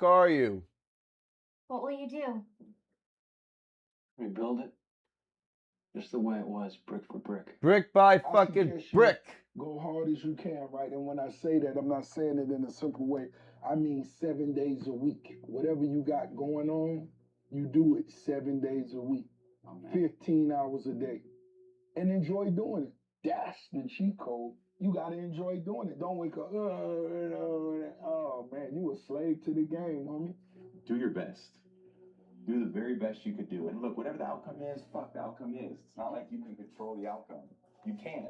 fuck are you? What will you do? Rebuild it just the way it was, brick for brick. Brick by I fucking suggest you brick. go hard as you can, right? And when I say that, I'm not saying it in a simple way. I mean 7 days a week. Whatever you got going on, you do it 7 days a week, 15 hours a day, and enjoy doing it. That's the cheat code. You gotta enjoy doing it. Don't wake up, oh man, you a slave to the game, homie. Do your best. Do the very best you could do. And look, whatever the outcome is, fuck the outcome is. It's not like you can control the outcome. You can't.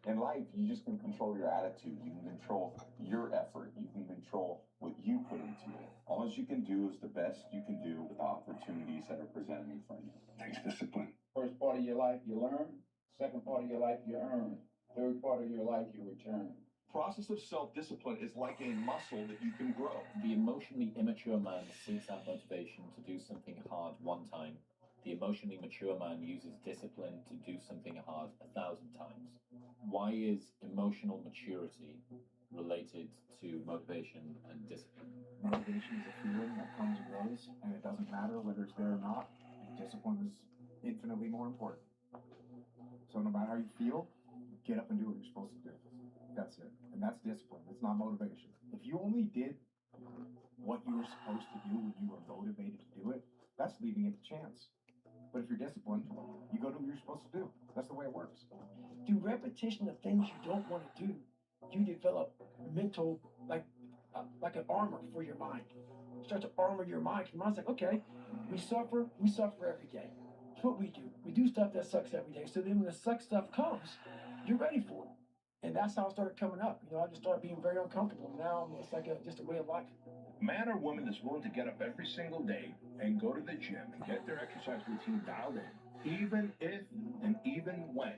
In life, you just can control your attitude. You can control your effort. You can control what you put into it. All you can do is the best you can do with the opportunities that are presented in front of you. Takes discipline. First part of your life, you learn. Second part of your life, you earn. Third part of your life, you return. Process of self-discipline is like a muscle that you can grow. The emotionally immature man seeks out motivation to do something hard one time. The emotionally mature man uses discipline to do something hard 1,000 times. Why is emotional maturity related to motivation and discipline? Motivation is a feeling that comes and goes, and it doesn't matter whether it's there or not. Discipline is infinitely more important. So no matter how you feel, get up and do what you're supposed to do. That's it. And that's discipline. It's not motivation. If you only did what you were supposed to do when you were motivated to do it, that's leaving it to chance. But if you're disciplined, you go do what you're supposed to do. That's the way it works. Through repetition of things you don't want to do, you develop mental, like an armor for your mind. You start to armor your mind. Your mind's like, okay, we suffer every day. It's what we do. We do stuff that sucks every day. So then when the suck stuff comes, you're ready for it. And that's how I started coming up. I just started being very uncomfortable. Now it's like just a way of life. Man or woman that's willing to get up every single day and go to the gym and get their exercise routine dialed in, even if and even when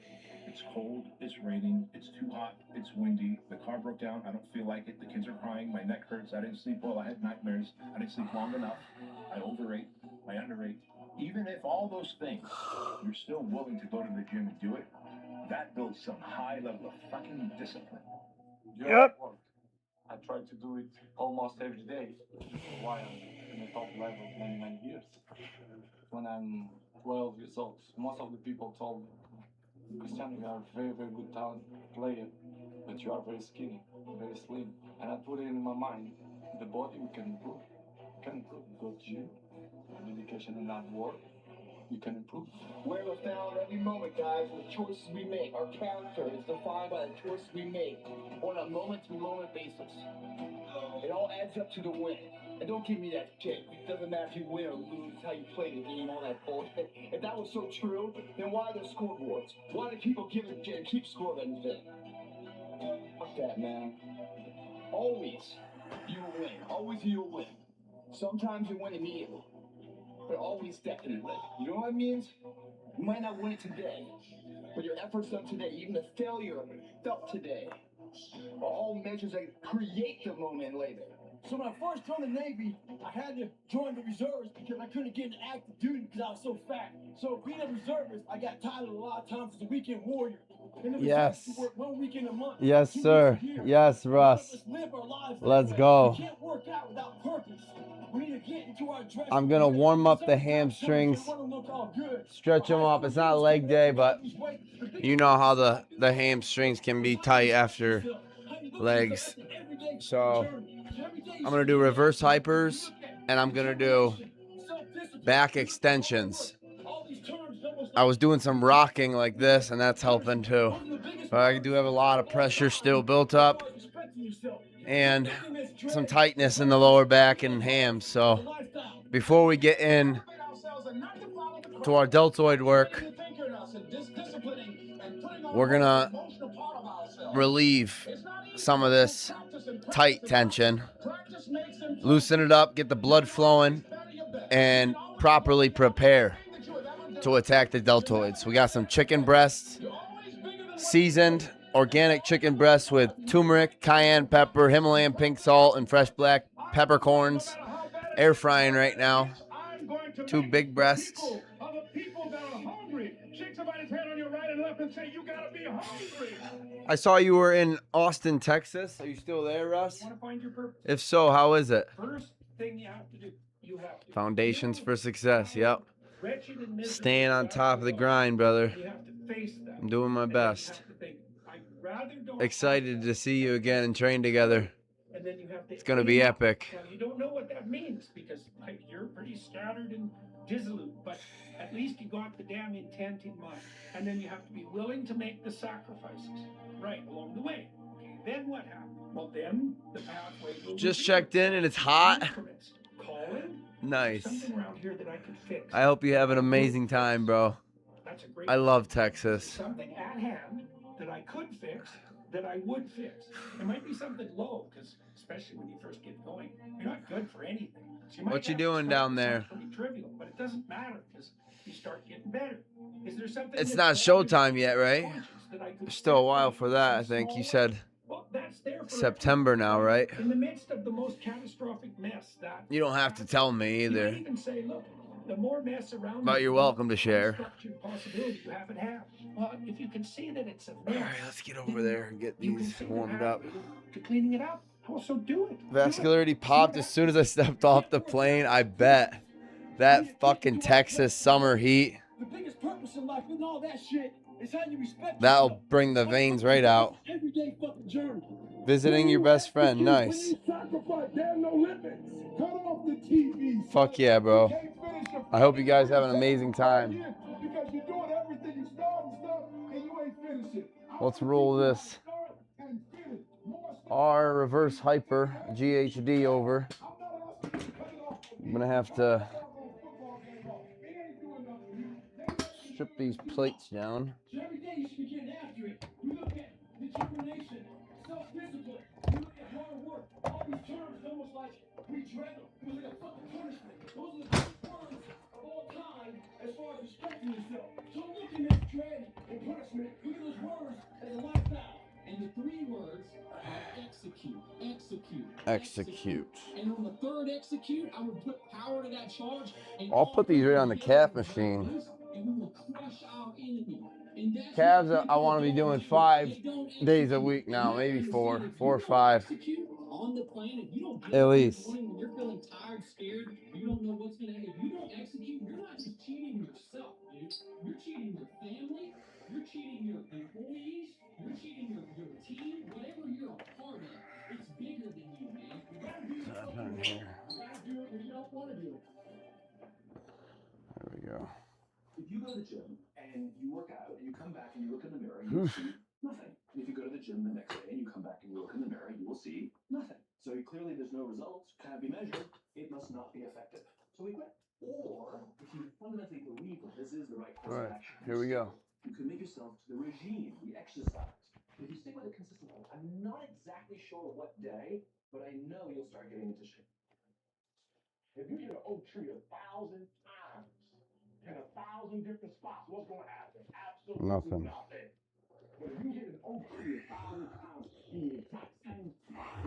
it's cold, it's raining, it's too hot, it's windy, the car broke down, I don't feel like it, the kids are crying, my neck hurts, I didn't sleep well, I had nightmares, I didn't sleep long enough, I overate, I underate. Even if all those things, you're still willing to go to the gym and do it, that builds some high level of fucking discipline. Yep. I try to do it almost every day. Why I'm in the top level many years. When I'm 12 years old, most of the people told me, Cristiano, you are a very, very good talent player, but you are very skinny, very slim. And I put it in my mind, the body we can improve. You can improve. Go to gym, dedication and hard work. You can improve. Where we're found every moment, guys, with choices we make. Our character is defined by the choices we make on a moment-to-moment basis. It all adds up to the win. And don't give me that shit. It doesn't matter if you win or lose, it's how you play the game, all that bullshit. If that was so true, then why are there scoreboards? Why do people give a shit and keep score of anything? Fuck that, man. Always you'll win. Always you'll win. Sometimes you win immediately. But always definitely. You know what that means? You might not win it today, but your efforts done today, even the failure felt today, are all measures that create the moment later. So when I first joined the Navy, I had to join the reserves because I couldn't get into active duty because I was so fat. So being a reservist, I got titled a lot of times as a weekend warrior. Yes. We work 1 weekend a month. Yes, 2 sir. weeks a year. Yes, Russ. Live our lives Let's that way. go. We can't work out without purpose. We need to get into our dress. I'm going to warm up the hamstrings, stretch them up. It's not leg day, but you know how the hamstrings can be tight after legs. So I'm going to do reverse hypers, and I'm going to do back extensions. I was doing some rocking like this, and that's helping too. But I do have a lot of pressure still built up and some tightness in the lower back and hams. So before we get in to our deltoid work, we're going to relieve some of this tight tension, loosen it up, get the blood flowing, and properly prepare to attack the deltoids. We got some chicken breasts, seasoned organic chicken breasts with turmeric, cayenne pepper, Himalayan pink salt, and fresh black peppercorns. Air frying right now. 2 big breasts. I saw you were in Austin, Texas. Are you still there, Russ? If so, how is it? First, thing you have to do. You have to Foundations feel for success. Yep. wretched and miserable Staying on as top of the you are. grind, brother. You have to face that. I'm doing my And then you best. have to think, I'd rather don't Excited have to that. see you again and train together. And then you have to It's gonna be aim up. epic. Now, you don't know what that means because like you're pretty scattered and dissolute, but at least you got the damn intent in mind. And then you have to be willing to make the sacrifices right along the way. Okay, then what happens? Well, then the pathway will Just reveal checked in and it's hot. increments. Calling. Nice. Something around here that I could fix. I hope you have an amazing time, bro. That's a great. I love Texas. Something at hand that I could fix, that I would fix. It might be something low, because especially when you first get going, you're not good for anything. So What you have to doing start down with there? something Pretty trivial, but it doesn't matter because you start getting better. Is there something? It's that's not bothering showtime you yet, right? conscious that I could There's still a fix while that for I that. I could think you small? said Well, that's there for September now, right? in the midst of the most catastrophic mess that You don't have to tell me you might either, even say, look, the more mess around but you, you're welcome to share. structured possibility you haven't had. Well, if you can see that it's a All mess, right, let's get over there and get you can these see the warmed up. pathway to cleaning it up. Also do it. Vascularity popped as soon as I stepped off the plane. I bet. That fucking Texas summer heat, The biggest purpose in life with all that shit is how you respect that'll yourself. bring the veins right out. Everyday fucking journey. Visiting your best friend, nice. When you sacrifice, there are no limits. Cut off the TV. Fuck yeah, bro. I hope you guys have an amazing time. Because you're doing everything you start and stuff, and you ain't finishing. Let's roll this R reverse hyper GHD over. I'm gonna have to strip these plates down. So every day you should be getting after it. You look at determination, self-discipline, you look at hard work. All these terms almost like we dread them. It was like a fucking punishment. Those are the best words of all time as far as respecting yourself. So looking at dread and punishment, look at those words as a lifestyle. And the three words are execute, execute, Execute. And on the third execute, I would put power to that charge. And I'll put these right on the calf machine. and we will crush our enemy. And that's Calves, what I want to be doing 5 days a week now, maybe 4 or 5. on the planet, you don't get At up in the least. morning when you're feeling tired, scared, you don't know what's gonna happen. If you don't execute, you're not just cheating yourself, dude. You're cheating your family, you're cheating your employees, you're cheating your team, whatever you're a part of, it's bigger than you, man. You gotta do So it. I put it here. You gotta do it when you don't wanna do it. There we go. If you go to the gym and you work out and you come back and you look in the mirror, you will see nothing. And if you go to the gym the next day and you come back and you look in the mirror, you will see nothing. So clearly there's no results, can't be measured, it must not be effective. So we quit. Or if you fundamentally believe that this is the right course of action, Here we go. you commit yourself to the regime, the exercise. If you stick with it consistently, I'm not exactly sure what day, but I know you'll start getting into shape. If you hit an oak tree 1,000 times in 1,000 different spots, what's going to happen? Absolutely Nothing. nothing. But if you hit an oak tree 1,000 times in the exact same spot,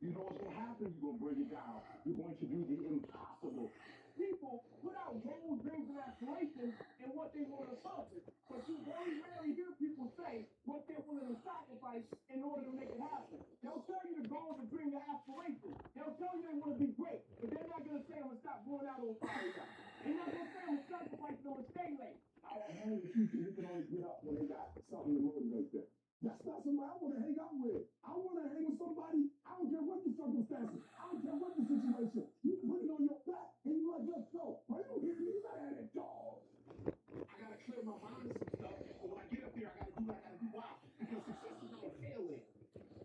you know what's going to happen? You're going to bring it down. You're going to do the impossible. People put out goals, dreams, and aspirations and what they want to accomplish. But you very rarely hear people say what they're willing to sacrifice in order to make it happen. They'll tell you the goals, the dreams, the aspirations. They'll tell you they want to be great, but they're not going to say I'm going to stop going out on Friday night. They're not going to say I'm going to sacrifice, I'm going to stay late. I heard that you can always get up when they got something to motivate them. That's not somebody I want to hang out with. I want to hang with somebody, I don't care what the circumstances, I don't care what the situation. You put it on your back and you like, let's go. Are you hearing me, man? Dog. I got to clear my mind of some stuff, but when I get up there, I got to do what I got to do. Why? Because success is not a feeling.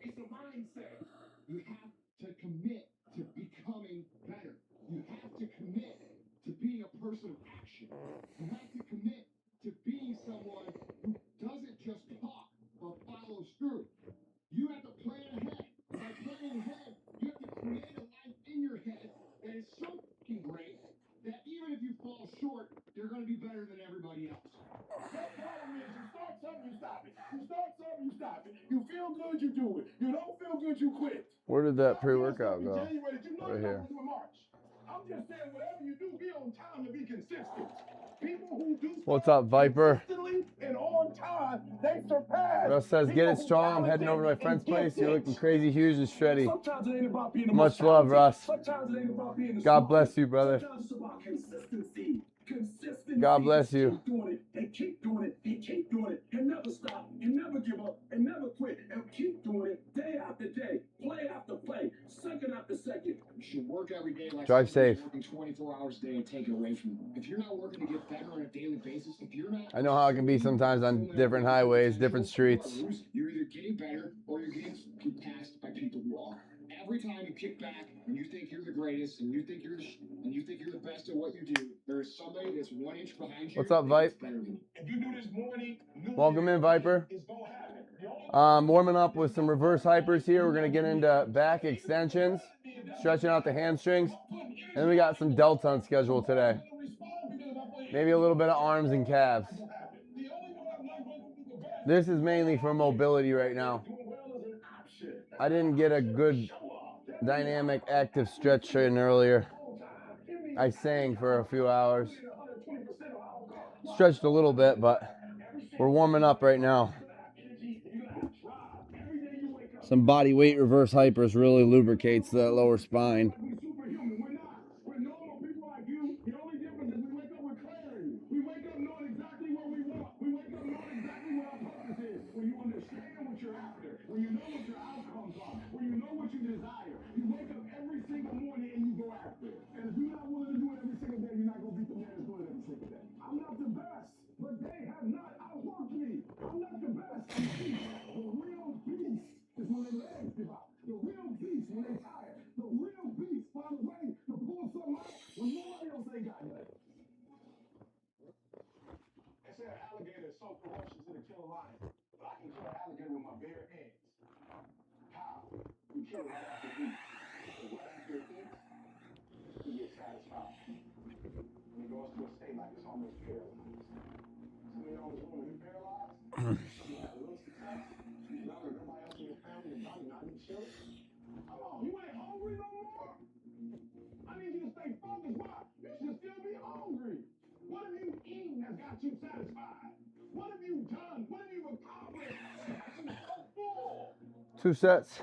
It's a mindset. You have to commit to becoming better. You have to commit to being a person of action. You have to commit to being someone who doesn't just talk or follows through. You have to plan ahead. By planning ahead, you have to create a life in your head that is so fucking great that even if you fall short, you're going to be better than everybody else. The problem is you start something, you stop it. You start something, you stop it. You feel good, you do it. You don't feel good, you quit. Where did that pre-workout go? Right here. I'm just saying, whatever you do, be on time and be consistent. People who do What's up, Viper? consistently and on time. They surpassed. Russ says, get it people who strong. I'm heading over to my talented friend's and place. You're gifted. looking crazy huge and shreddy. Sometimes it ain't about being the Much most love, talented. Russ. Sometimes it ain't about being the God bless smartest. you, brother. Sometimes it's about consistency. Consistency. God bless you. Keep doing it and keep doing it and keep doing it and never stop and never give up and never quit and keep doing it day after day, play after play, second after second. You should work every day like Drive somebody's safe. working 24 hours a day and take it away from you. If you're not working to get better on a daily basis, if you're not, I know how it can be sometimes on different highways, different streets. you're either getting better or you're getting passed by people who are. Every time you kick back and you think you're the greatest and you think you're the best at what you do, there is somebody that's 1 inch behind you. What's up, Vipe? If you do this morning, Welcome in, Viper. it's gonna happen. The only Warming up with some reverse hypers here. We're going to get into back extensions, stretching out the hamstrings. And then we got some delts on schedule today. Maybe a little bit of arms and calves. This is mainly for mobility right now. I didn't get a good dynamic active stretch in earlier. I sang for a few hours. Stretched a little bit, but we're warming up right now. Some body weight reverse hypers really lubricates the lower spine. We're normal people like you. The only difference is we wake up with clarity. We wake up knowing exactly what we want. We wake up knowing exactly what our purpose is. When you understand what you're after, when you know what your outcomes are, when you know what you desire, you wake up every single morning and you go after it. And if you're not willing to do it every single day, you're not going to beat the man that's doing it every single day. I'm not the best, but they have not outworked me. I'm not the best. I'm beast. The real beast is when their legs give out. The real beast when they're tired. The real beast find a way to pull something out when nobody else ain't got nothing. They say an alligator is so ferocious it'll kill a lion, but I can kill an alligator with my bare hands. How? You kill it right after it eats. And right after it eats, he gets satisfied. And he goes to a state like it's almost paralyzed. Some of y'all was wondering, you paralyzed? You had a little success? You know, nobody else in your family, your body not even chilling? Come on, you ain't hungry no more? I need you to stay focused. Why? You should still be hungry. What have you eaten that's got you satisfied? What have you done? What have you accomplished that got you so full? 2 sets.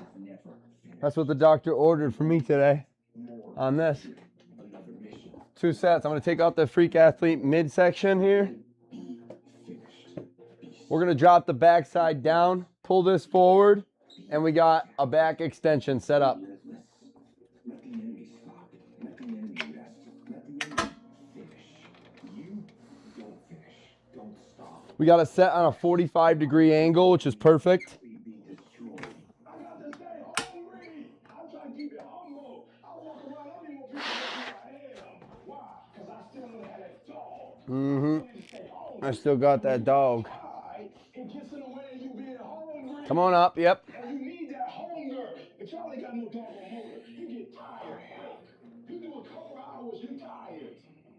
That's what the doctor ordered for me today on this. 2 sets. I'm going to take out the freak athlete midsection here. We're going to drop the backside down, pull this forward, and we got a back extension set up. We got it set on a 45-degree angle, which is perfect. I still got that dog. Come on up, yep. You need that hunger, but y'all ain't got no doggone motor. You get tired. You do a couple hours, you tired.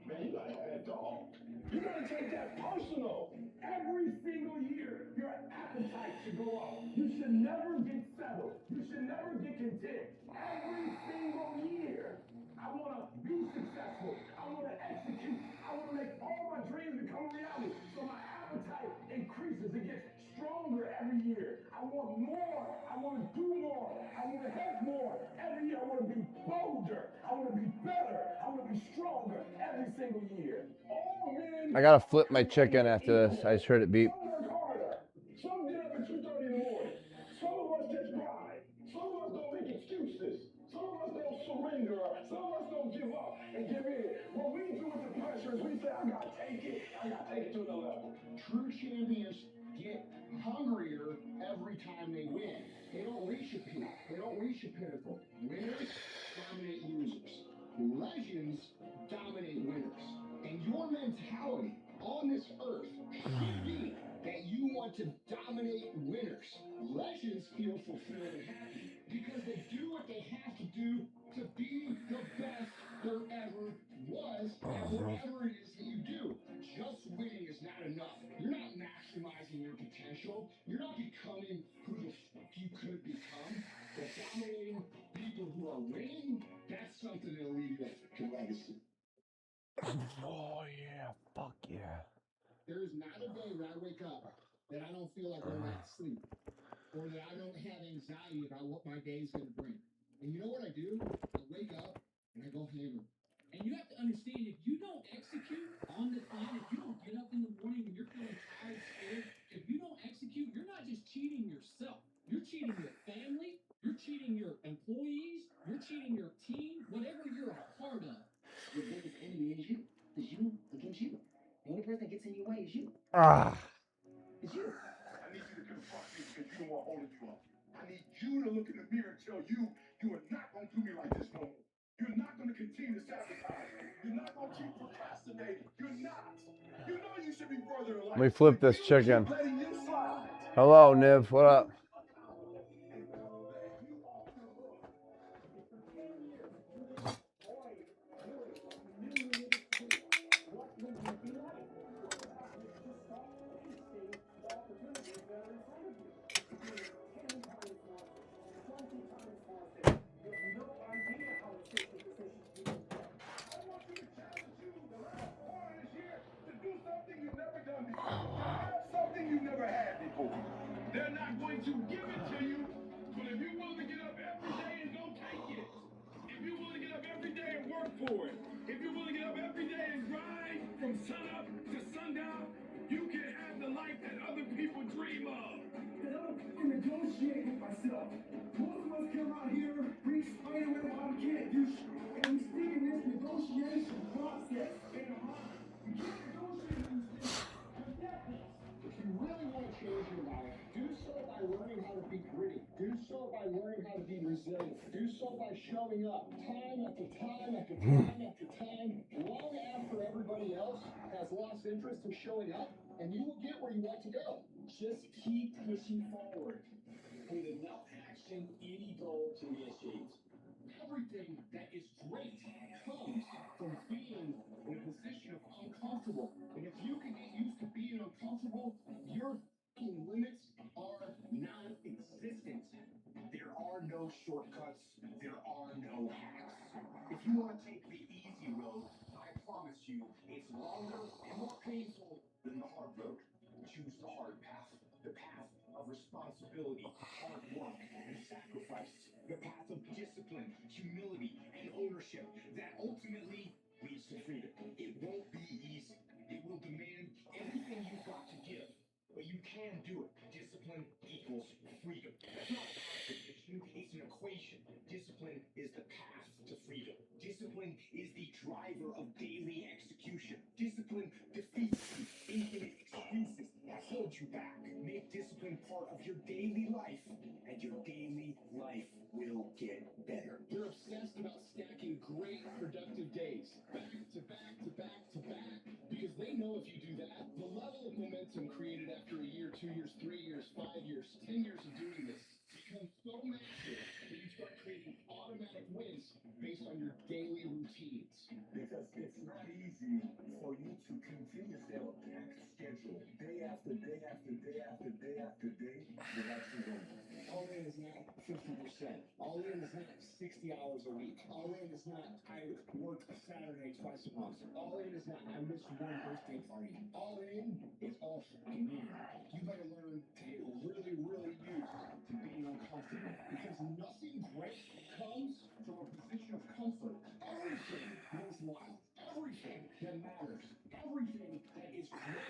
Man, you gotta have that dog. You gotta take that personal. Every single year, your appetite should go up. You should never get settled. You should never get content. Every single year, I wanna be successful. I wanna execute. I wanna make all my dreams become reality. So my appetite increases. It gets stronger every year. I want more. I want to do more. I want to have more. Every year I want to be bolder. I want to be better. I want to be stronger every single year. All men I got to flip my chicken after this. I just heard it beep. some work harder. Some get up at 2:30 in the morning. Some of us take pride. Some of us don't make excuses. Some of us don't surrender. Some of us don't give up and give in. What we do with the pressure is we say, I gotta take it. I gotta take it to another level. True champions get hungrier every time they win. They don't reach a peak. They don't reach a pinnacle. Winners dominate losers. Legends dominate winners. And your mentality on this earth should be that you want to dominate winners. Legends feel fulfilled and happy because they do what they have to do to be the best there ever was at whatever it is that you do. Just winning is not enough. You're not maximizing your potential. You're not becoming who the fuck you could become. But dominating people who are winning, that's something that'll leave you a legacy. Oh, yeah. Fuck yeah. There's not a day that I wake up that I don't feel like going back to sleep, or that I don't have anxiety about what my day is going to bring. And you know what I do? I wake up and I go hammer. And you have to understand, if you don't execute on the plan, if you don't get up in the morning and you're feeling tired, scared, if you don't execute, you're not just cheating yourself. You're cheating your family. You're cheating your employees. You're cheating your team. Whatever you're a part of. Your biggest enemy is you. It's you against you. The only person that gets in your way is you. Ah. It's you. I need you to confront me because you know I'm holding you up. I need you to look in the mirror and tell you are not going to do me like this no more. You're not going to continue to sabotage. You're not going to keep procrastinating. You're not. You know you should be further in life. Let me flip this You chicken. keep letting you slide. Hello, Niv. What up? Something you never had before. They're not going to give it to you, but if you're willing to get up every day and go take it, if you're willing to get up every day and work for it, if you're willing to get up every day and grind from sunup to sundown, you can have the life that other people dream of. And I'm negotiating with myself. Most of us come out here, we explain what I can't do, and we stick in this negotiation process in our mind. You can't negotiate these things for decades. If you really want to change your life, do so by learning how to be gritty. Do so by learning how to be resilient. Do so by showing up time after time after time after time, long after everybody else has lost interest in showing up, and you will get where you want to go. Just keep pushing forward. With enough action, any goal can be achieved. Everything that is great comes from being in a position of uncomfortable. And if you can get used to being uncomfortable, your limits are non-existent. There are no shortcuts. There are no hacks. If you want to take the easy road, I promise you, it's longer and more painful than the hard road. Choose the hard path. The path of responsibility, hard work, and sacrifice. The path of discipline, humility, and ownership that ultimately leads to freedom. It won't be easy. It will demand everything you've got to give. But you can do it. Discipline equals freedom. That's not a contradiction, it's an equation. Discipline is the path to freedom. Discipline is the driver of daily execution. Discipline defeats the infinite excuses that hold you back. Make discipline part of your daily life, and your daily life will get better. They're obsessed about stacking great, productive days, back to back to back to back, because they know if you do that, the level of momentum created after a year, 2 years, 3 years, 5 years, 10 years of doing this becomes so massive that you start creating automatic wins based on your daily routines. Because it's not easy for you to continuously have a packed schedule day after day after day after day after day without your goals. All in is not 50%. All in is not 60 hours a week. All in is not I work a Saturday twice a month. All in is not I miss one birthday party. All in is all fucking in. You better learn to get really, really used to being uncomfortable, because nothing great comes from a position of comfort. Everything worthwhile, everything that matters, everything that is great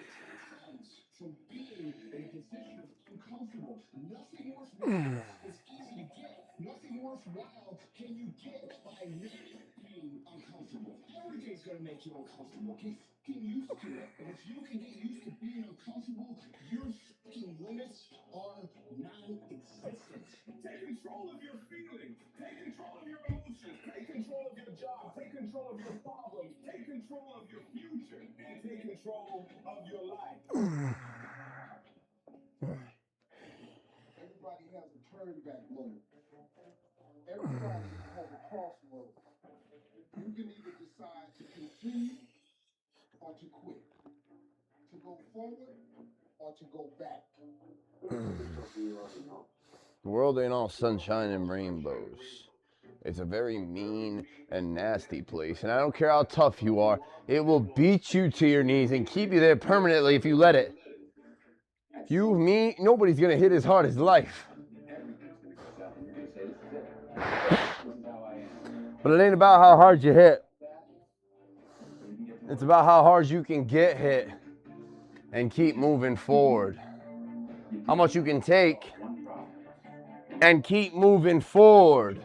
comes from being in a position of uncomfortable. Nothing worthwhile is easy to get. Nothing worthwhile can you get by not being uncomfortable. Everything's gonna make you uncomfortable. Get fucking used to it. And if you can get used to being uncomfortable, your fucking limits are non-existent. Take control of your feelings. Take control of your emotions. Take control of your job. Take control of your problems. Take control of your future. And take control of your life. Everybody has a turn back moment. Everybody has a crossroad. You can either decide to continue or to quit, to go forward or to go back. The world ain't all sunshine and rainbows. It's a very mean and nasty place. And I don't care how tough you are, it will beat you to your knees and keep you there permanently if you let it. You, me, nobody's going to hit as hard as life. But it ain't about how hard you hit. It's about how hard you can get hit and keep moving forward. How much you can take and keep moving forward.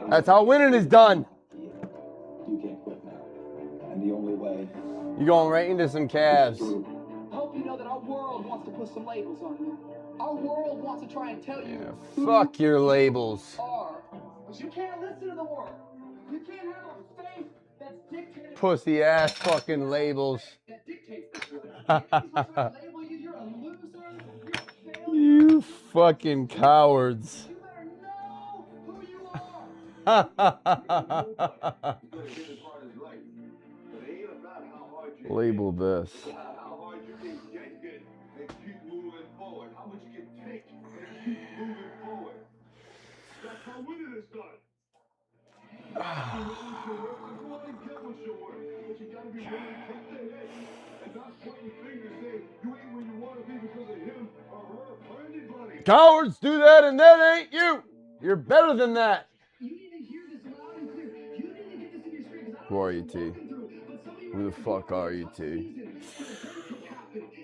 That's how winning is done. You can't quit now. And the only way. You're going right into some calves. I hope you know that our world wants to put some labels on you. Our world wants to try and tell you. Yeah, fuck your labels. But you can't listen to the world. You can't have a faith that's dictated. Pussy ass fucking labels. That dictates this world. Label you, you're a loser. You're a failure. You fucking cowards. You better know who you are. Label this. How hard you can get good and keep moving forward. How much you can take and keep moving forward. That's how winning is done. You want to get what you want, but you gotta be willing to take the hit and not pointing fingers saying you ain't where you want to be because of him or her or anybody. Cowards do that and that ain't you. You're better than that. You need to hear this loud and clear. You need to get this in your spirit. Who are you, T? Who the fuck are you, T?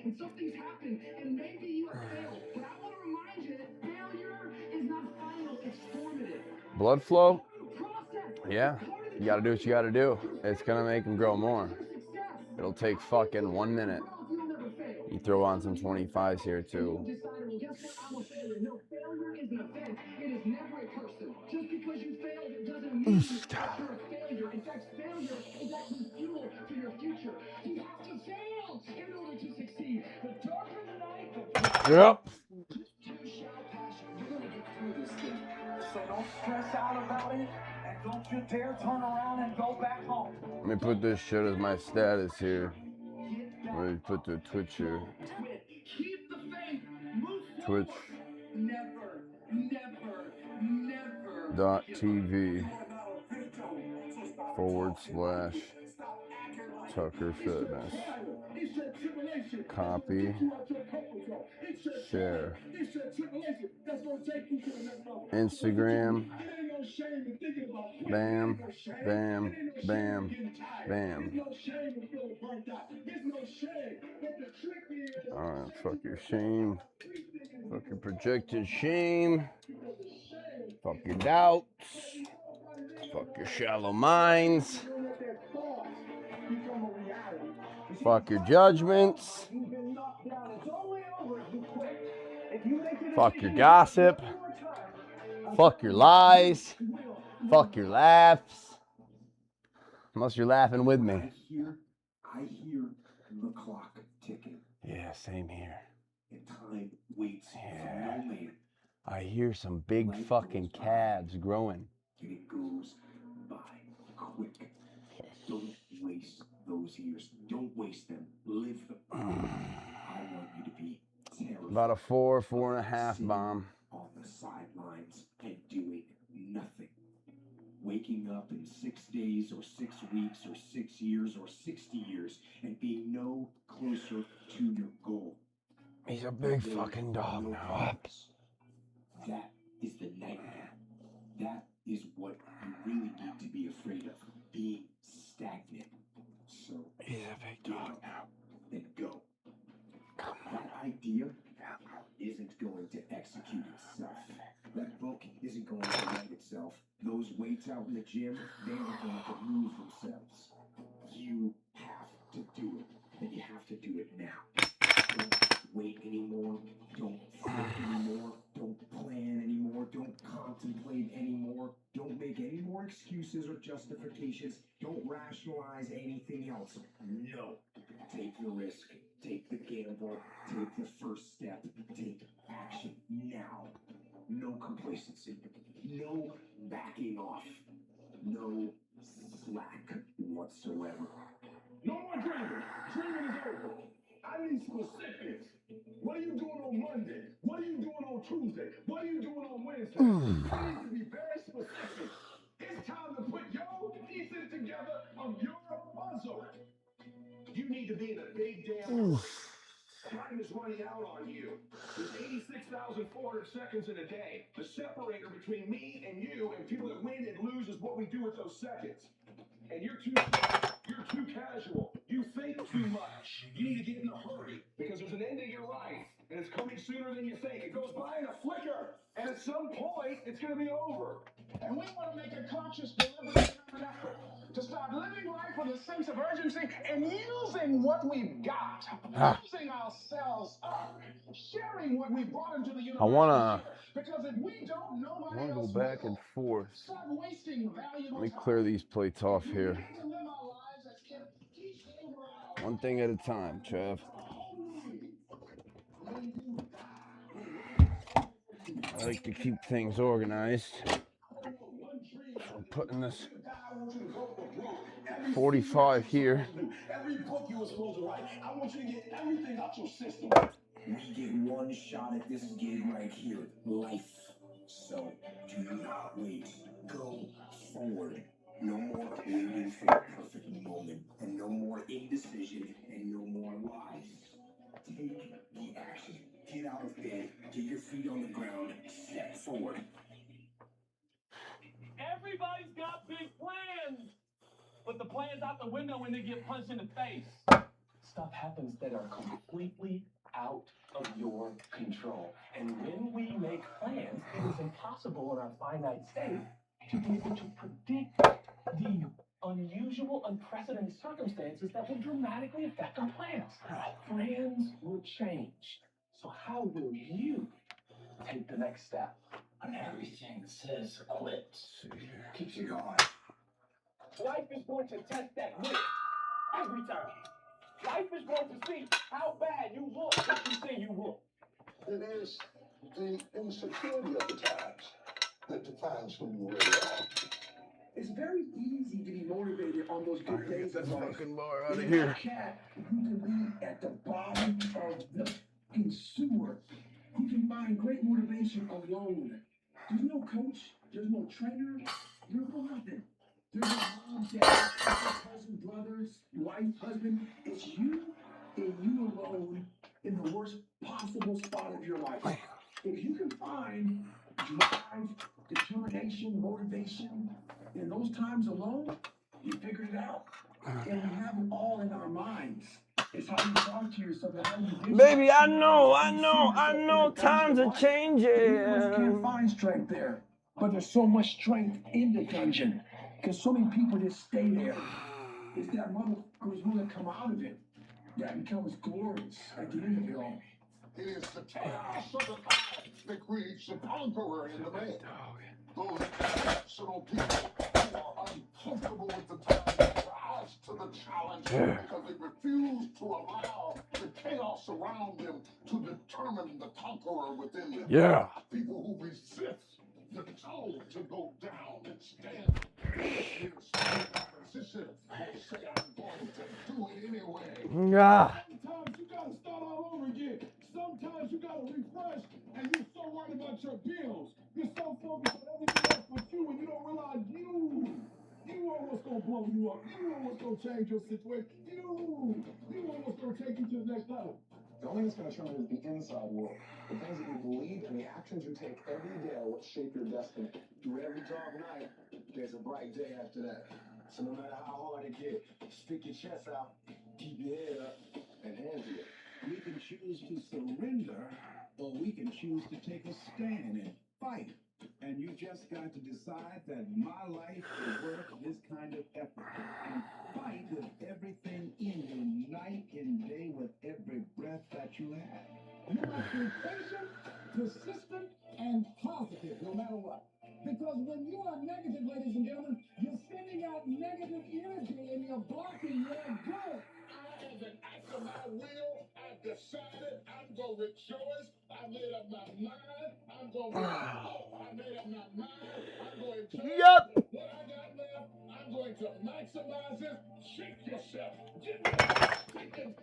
And something's happened, and maybe you have failed. But I want to remind you that failure is not final, it's formative. Blood flow? Yeah. You gotta do what you gotta do. It's gonna make them grow more. It'll take fucking 1 minute. You throw on some 25s here too. No, failure is an event. It is never a person. Just because you failed, it doesn't mean that you're a failure. In fact, failure is actually fuel for your future. You have to fail in order to succeed. The darker the night, the brighter. Yep. You shall pass. You're gonna get through this thing. So don't stress out about it, and don't you dare turn around and go back home. Let me put this shit as my status here. Let me put the Twitch here. Keep the faith. Move Twitch. Never, never, never. .tv / Tucker Fitness. Copy. Share. Instagram. Bam, bam, bam, bam. Alright, fuck your shame. Fuck your projected shame. Fuck your doubts. Fuck your shallow minds. Fuck your judgments. Fuck your gossip. Fuck your lies. Fuck your laughs. Unless you're laughing with me. I hear the clock ticking. Yeah, same here. And time waits for no man. I hear some big fucking calves growing. And it goes by quick. Don't waste those years. Don't waste them. Live them. I want you to be terrified. About a 4.5 bomb. On the sidelines and doing nothing. Waking up in 6 days or 6 weeks or 6 years or 60 years and being no closer to your goal. He's a big fucking dog now. That is the nightmare. That is what you really need to be afraid of. Being stagnant. So he's a big dog now. Then go. That idea isn't going to execute itself. That book isn't going to write itself. Those weights out in the gym, they aren't going to move themselves. You have to do it. And you have to do it now. Don't wait anymore. Don't think anymore. Don't plan anymore. Don't contemplate anymore. Don't make any more excuses or justifications. Don't rationalize anything else. No. Take the risk. Take the gamble. Take the first step. Take action now. No complacency. No backing off. No slack whatsoever. No more dreaming. Dreaming is over. I need specifics. What are you doing on Monday? What are you doing on Tuesday? What are you doing on Wednesday? You need to be very specific. It's time to put your pieces together of your puzzle. You need to be in a big damn hurry. Time is running out on you. There's 86,400 seconds in a day. The separator between me and you and people that win and lose is what we do with those seconds. And you're too casual. You think too much. You need to get in a hurry because there's an end to your life and it's coming sooner than you think. It goes by in a flicker, and at some point it's going to be over. And we want to make a conscious, deliberate effort to start living life with a sense of urgency and using what we've got, using ourselves up, sharing what we brought into the universe. I wanna because if we don't, nobody go else back will. and forth. Stop wasting valuable Let me time. clear these plates off here. We need to live our lives as if each day we're out. One thing at a time, Trev. I like to keep things organized. I'm putting this 45 here. Every book you were supposed to write, I want you to get everything out your system. We get one shot at this gig right here, life. So do not wait. Go forward. No more waiting for the perfect moment, and no more indecision, and no more lies. Take the action. Get out of bed. Get your feet on the ground. Step forward. Everybody's got big plans, but the plan's out the window when they get punched in the face. Stuff happens that are completely out of your control. And when we make plans, it is impossible in our finite state to be able to predict the unusual, unprecedented circumstances that will dramatically affect our plans. Plans will change. So how will you take the next step? And everything says quit. Keeps you going. Life is going to test that wit every time. Life is going to see how bad you look if you say you look. It is the insecurity of the times that defines who you really are. It's very easy to be motivated on those good days of life. Fucking bar out of You're here. a cat who can be at the bottom of the sewer, who can find great motivation alone. There's no coach, there's no trainer, there's no nothing. There's no mom, dad, cousin, brothers, wife, husband. It's you and you alone in the worst possible spot of your life. If you can find drive, determination, motivation in those times alone, you figured it out. And we have it all in our minds. It's how you talk to yourself and how you do. Baby, I know times are changing. You can't find strength there. But there's so much strength in the dungeon. Because so many people just stay there. It's that motherfucker who's going to come out of it that becomes glorious at the end of it all. It is the chaos of the past that creates the conqueror in the man. Those exceptional people who are uncomfortable with the time rise to the challenge because they refuse to allow the chaos around them to determine the conqueror within them. Yeah. People who resist the call to go down and stand. Opposition will say, I'm going to do it anyway. Yeah. Sometimes you gotta start all over again. Sometimes you gotta refresh, and you're so worried about your bills. You're so focused on everything else but you, and you don't realize you are what's gonna blow you up. You are what's gonna change your situation. You are what's gonna take you to the next level. The only thing that's gonna change is the inside world. The things that you believe and the actions you take every day are what shape your destiny. Through every dark night, there's a bright day after that. So no matter how hard it gets, stick your chest out, keep your head up, and handle it. We can choose to surrender, or we can choose to take a stand and fight. And you just got to decide that my life is worth this kind of effort. And fight with everything in you, night and day, with every breath that you have. You must be patient, persistent, and positive, no matter what. Because when you are negative, ladies and gentlemen, you're sending out negative energy and you're blocking your good. As an act of my will, I've decided I'm going to rejoice. I made up my mind. I'm going to I made up my mind. I'm going to Yup. What I got left, I'm going to maximize it. Shake yourself. Get ready.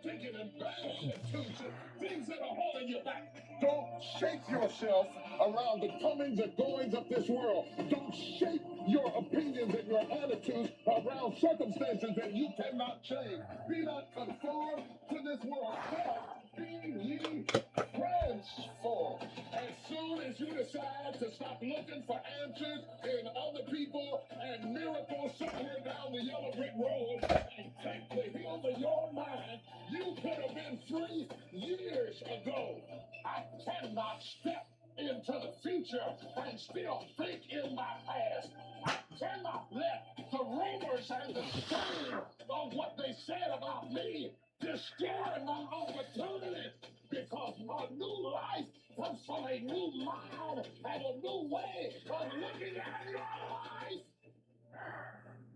Take it and bad attitudes, things that are holding you back. Don't shape yourself around the comings and goings of this world. Don't shape your opinions and your attitudes around circumstances that you cannot change. Be not conformed to this world, but be ye transformed. As soon as you decide to stop looking for answers in other people and miracles somewhere down the yellow brick road and take the hills of your mind, you could have been free years ago. I cannot step into the future and still think in my past. I cannot let the rumors and the shame of what they said about me destroy my opportunities, because a new life comes from a new mind and a new way of looking at life.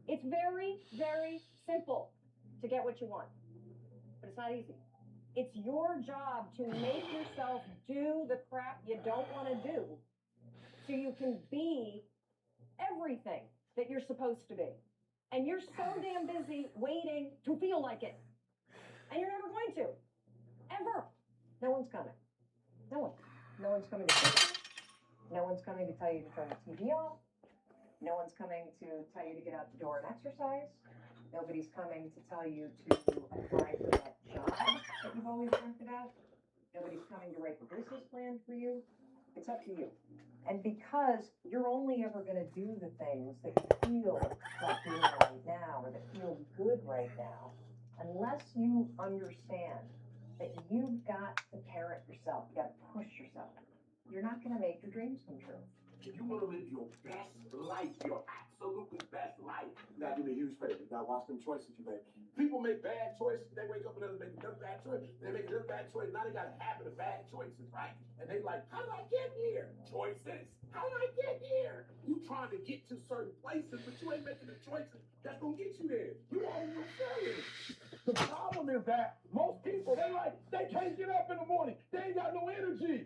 It's very, very simple to get what you want, but it's not easy. It's your job to make yourself do the crap you don't want to do so you can be everything that you're supposed to be. And you're so damn busy waiting to feel like it. And you're never going to. Ever. No one's coming. No one. No one's coming to tell you. No one's coming to tell you to turn the TV off. No one's coming to tell you to get out the door and exercise. Nobody's coming to tell you to apply for that job that you've always dreamt about. Nobody's coming to write the business plan for you. It's up to you. And because you're only ever going to do the things that you feel like doing right now or that feel good right now, unless you understand that you've got to parent yourself, you got to push yourself, you're not going to make your dreams come true. If you want to live your best life, your absolutely best life, you gotta do me a huge favor. You gotta watch them choices you make. People make bad choices. They wake up and they make another bad choice. They make another bad choice. Now they got a habit of bad choices, right? And they like, how did I get here? Choices. How did I get here? You trying to get to certain places, but you ain't making the choices that's gonna get you there. You all your failures. The problem is that most people, they can't get up in the morning. They ain't got no energy.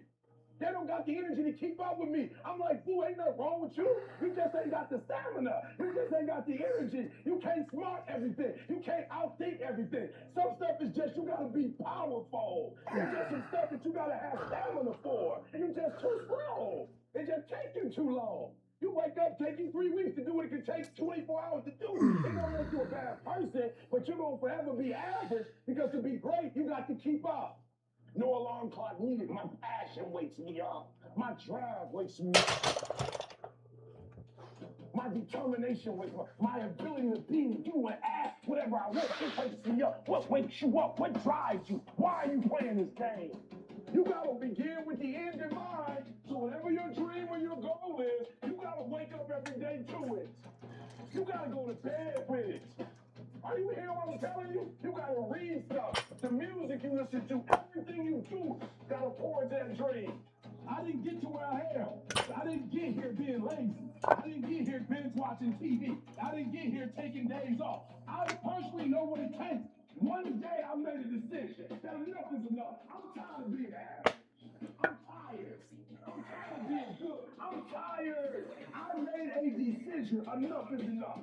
They don't got the energy to keep up with me. I'm like, boo, ain't nothing wrong with you. You just ain't got the stamina. You just ain't got the energy. You can't smart everything. You can't outthink everything. Some stuff is just, you gotta be powerful. It's just some stuff that you gotta have stamina for. And you just too slow. It just take you too long. You wake up, take you 3 weeks to do what it could take 24 hours to do. It don't make you a bad person, but you're gonna forever be average, because to be great, you got to keep up. No alarm clock needed. My passion wakes me up. My drive wakes me up. My determination wakes me up. My ability to be, do, and ask whatever I want, it wakes me up. What wakes you up? What drives you? Why are you playing this game? You gotta begin with the end in mind. So whatever your dream or your goal is, you gotta wake up every day to it. You gotta go to bed with it. Are you hearing what I'm telling you? You gotta read stuff. The music you listen to, everything you do, gotta pour into that dream. I didn't get to where I am. I didn't get here being lazy. I didn't get here binge watching TV. I didn't get here taking days off. I personally know what it takes. One day I made a decision that enough is enough. I'm tired of being average. I'm tired. I'm tired of being good. I'm tired. I made a decision. Enough is enough.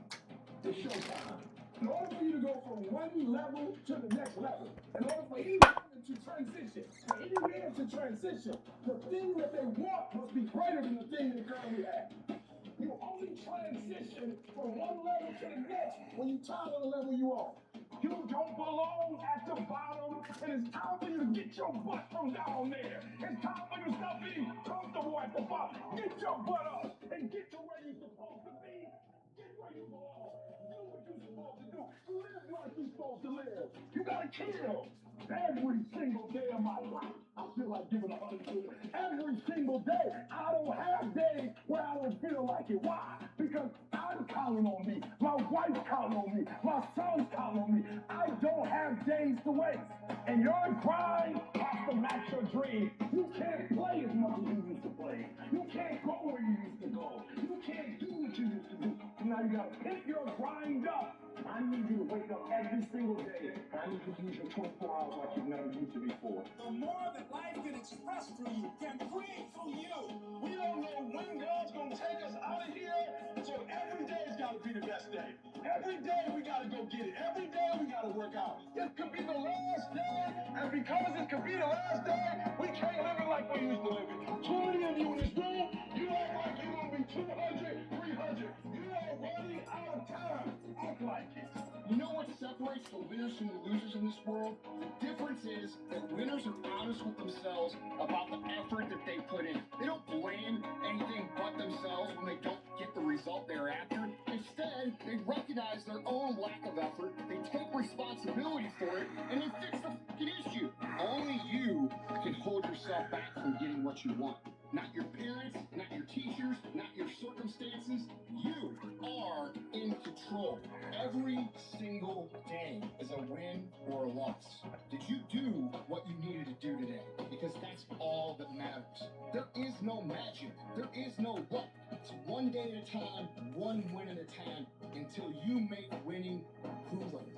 It's showtime. In order for you to go from one level to the next level, in order for any woman to transition, for any man to transition, the thing that they want must be greater than the thing they currently have. You only transition from one level to the next when you tired of the level you on. You don't belong at the bottom, and it's time for you to get your butt from down there. It's time for you to stop being comfortable at the bottom. Get your butt up and get to where you're supposed to be. Get where you belong. Do what you're supposed to do. Live like you're supposed to live. You gotta kill. Every single day of my life, I feel like giving 100%. Every single day, I don't have days where I don't feel like it. Why? Because I'm counting on me. My wife's counting on me. My son's counting on me. I don't have days to waste. And your grind has to match your dream. You can't play as much as you used to play. You can't go where you used to go. You can't do what you used to do. And now you gotta pick your grind up. I need you to wake up every single day. I need you to use your 24 hours like you've never used it before. The more that life can express through you, can breathe through you. We don't know when God's gonna take us out of here, so every day's gotta be the best day. Every day we gotta go get it. Every day we gotta work out. It could be the last day, and because it could be the last day, we can't live it like we used to live it. Too many of you in this room, you act like you're gonna be 200, 300. You are running out of time. Act like it. You know what separates the winners from the losers in this world? The difference is that winners are honest with themselves about the effort that they put in. They don't blame anything but themselves when they don't get the result they're after. Instead, they recognize their own lack of effort, they take responsibility for it, and they fix the fucking issue. Only you can hold yourself back from getting what you want. Not your parents, not your teachers, not your circumstances. You are in control. Every single day is a win or a loss. Did you do what you needed to do today? Because that's all that matters. There is no magic. There is no luck. It's one day at a time, one win at a time, until you make winning who the fuck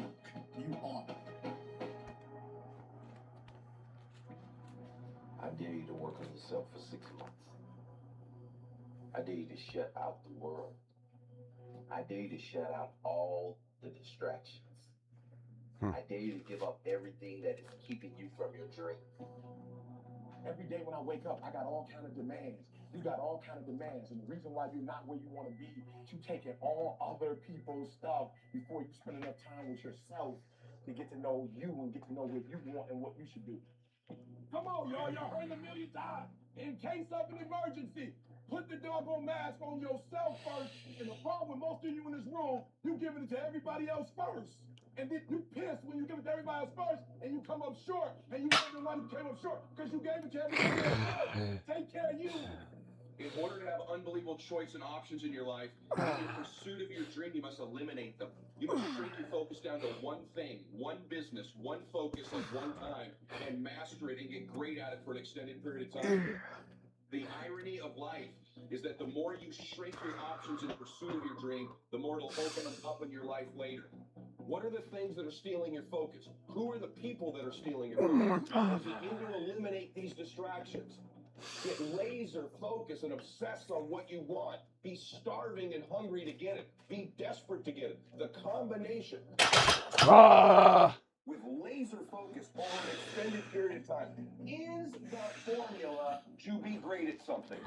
you are. I dare you to work on yourself for 6 months. I dare you to shut out the world. I dare you to shut out all the distractions. I dare you to give up everything that is keeping you from your dream. Every day when I wake up, I got all kind of demands. You got all kind of demands, and the reason why you're not where you want to be, you taking all other people's stuff before you spend enough time with yourself to get to know you and get to know what you want and what you should do. Come on, y'all. Y'all heard it a million times. In case of an emergency, put the doggone mask on yourself first. And the problem with most of you in this room, you giving it to everybody else first. And then you pissed when you give it to everybody else first, and you come up short, and you wonder why you came up short, because you gave it to everybody else first. Take care of you. In order to have unbelievable choice and options in your life, in pursuit of your dream, you must eliminate them. You must shrink your focus down to one thing, one business, one focus at one time, and master it and get great at it for an extended period of time. The irony of life is that the more you shrink your options in pursuit of your dream, the more it'll open them up in your life later. What are the things that are stealing your focus? Who are the people that are stealing your focus? As you begin to eliminate these distractions, get laser focused and obsessed on what you want. Be starving and hungry to get it. Be desperate to get it. The combination with laser focus over an extended period of time is the formula to be great at something.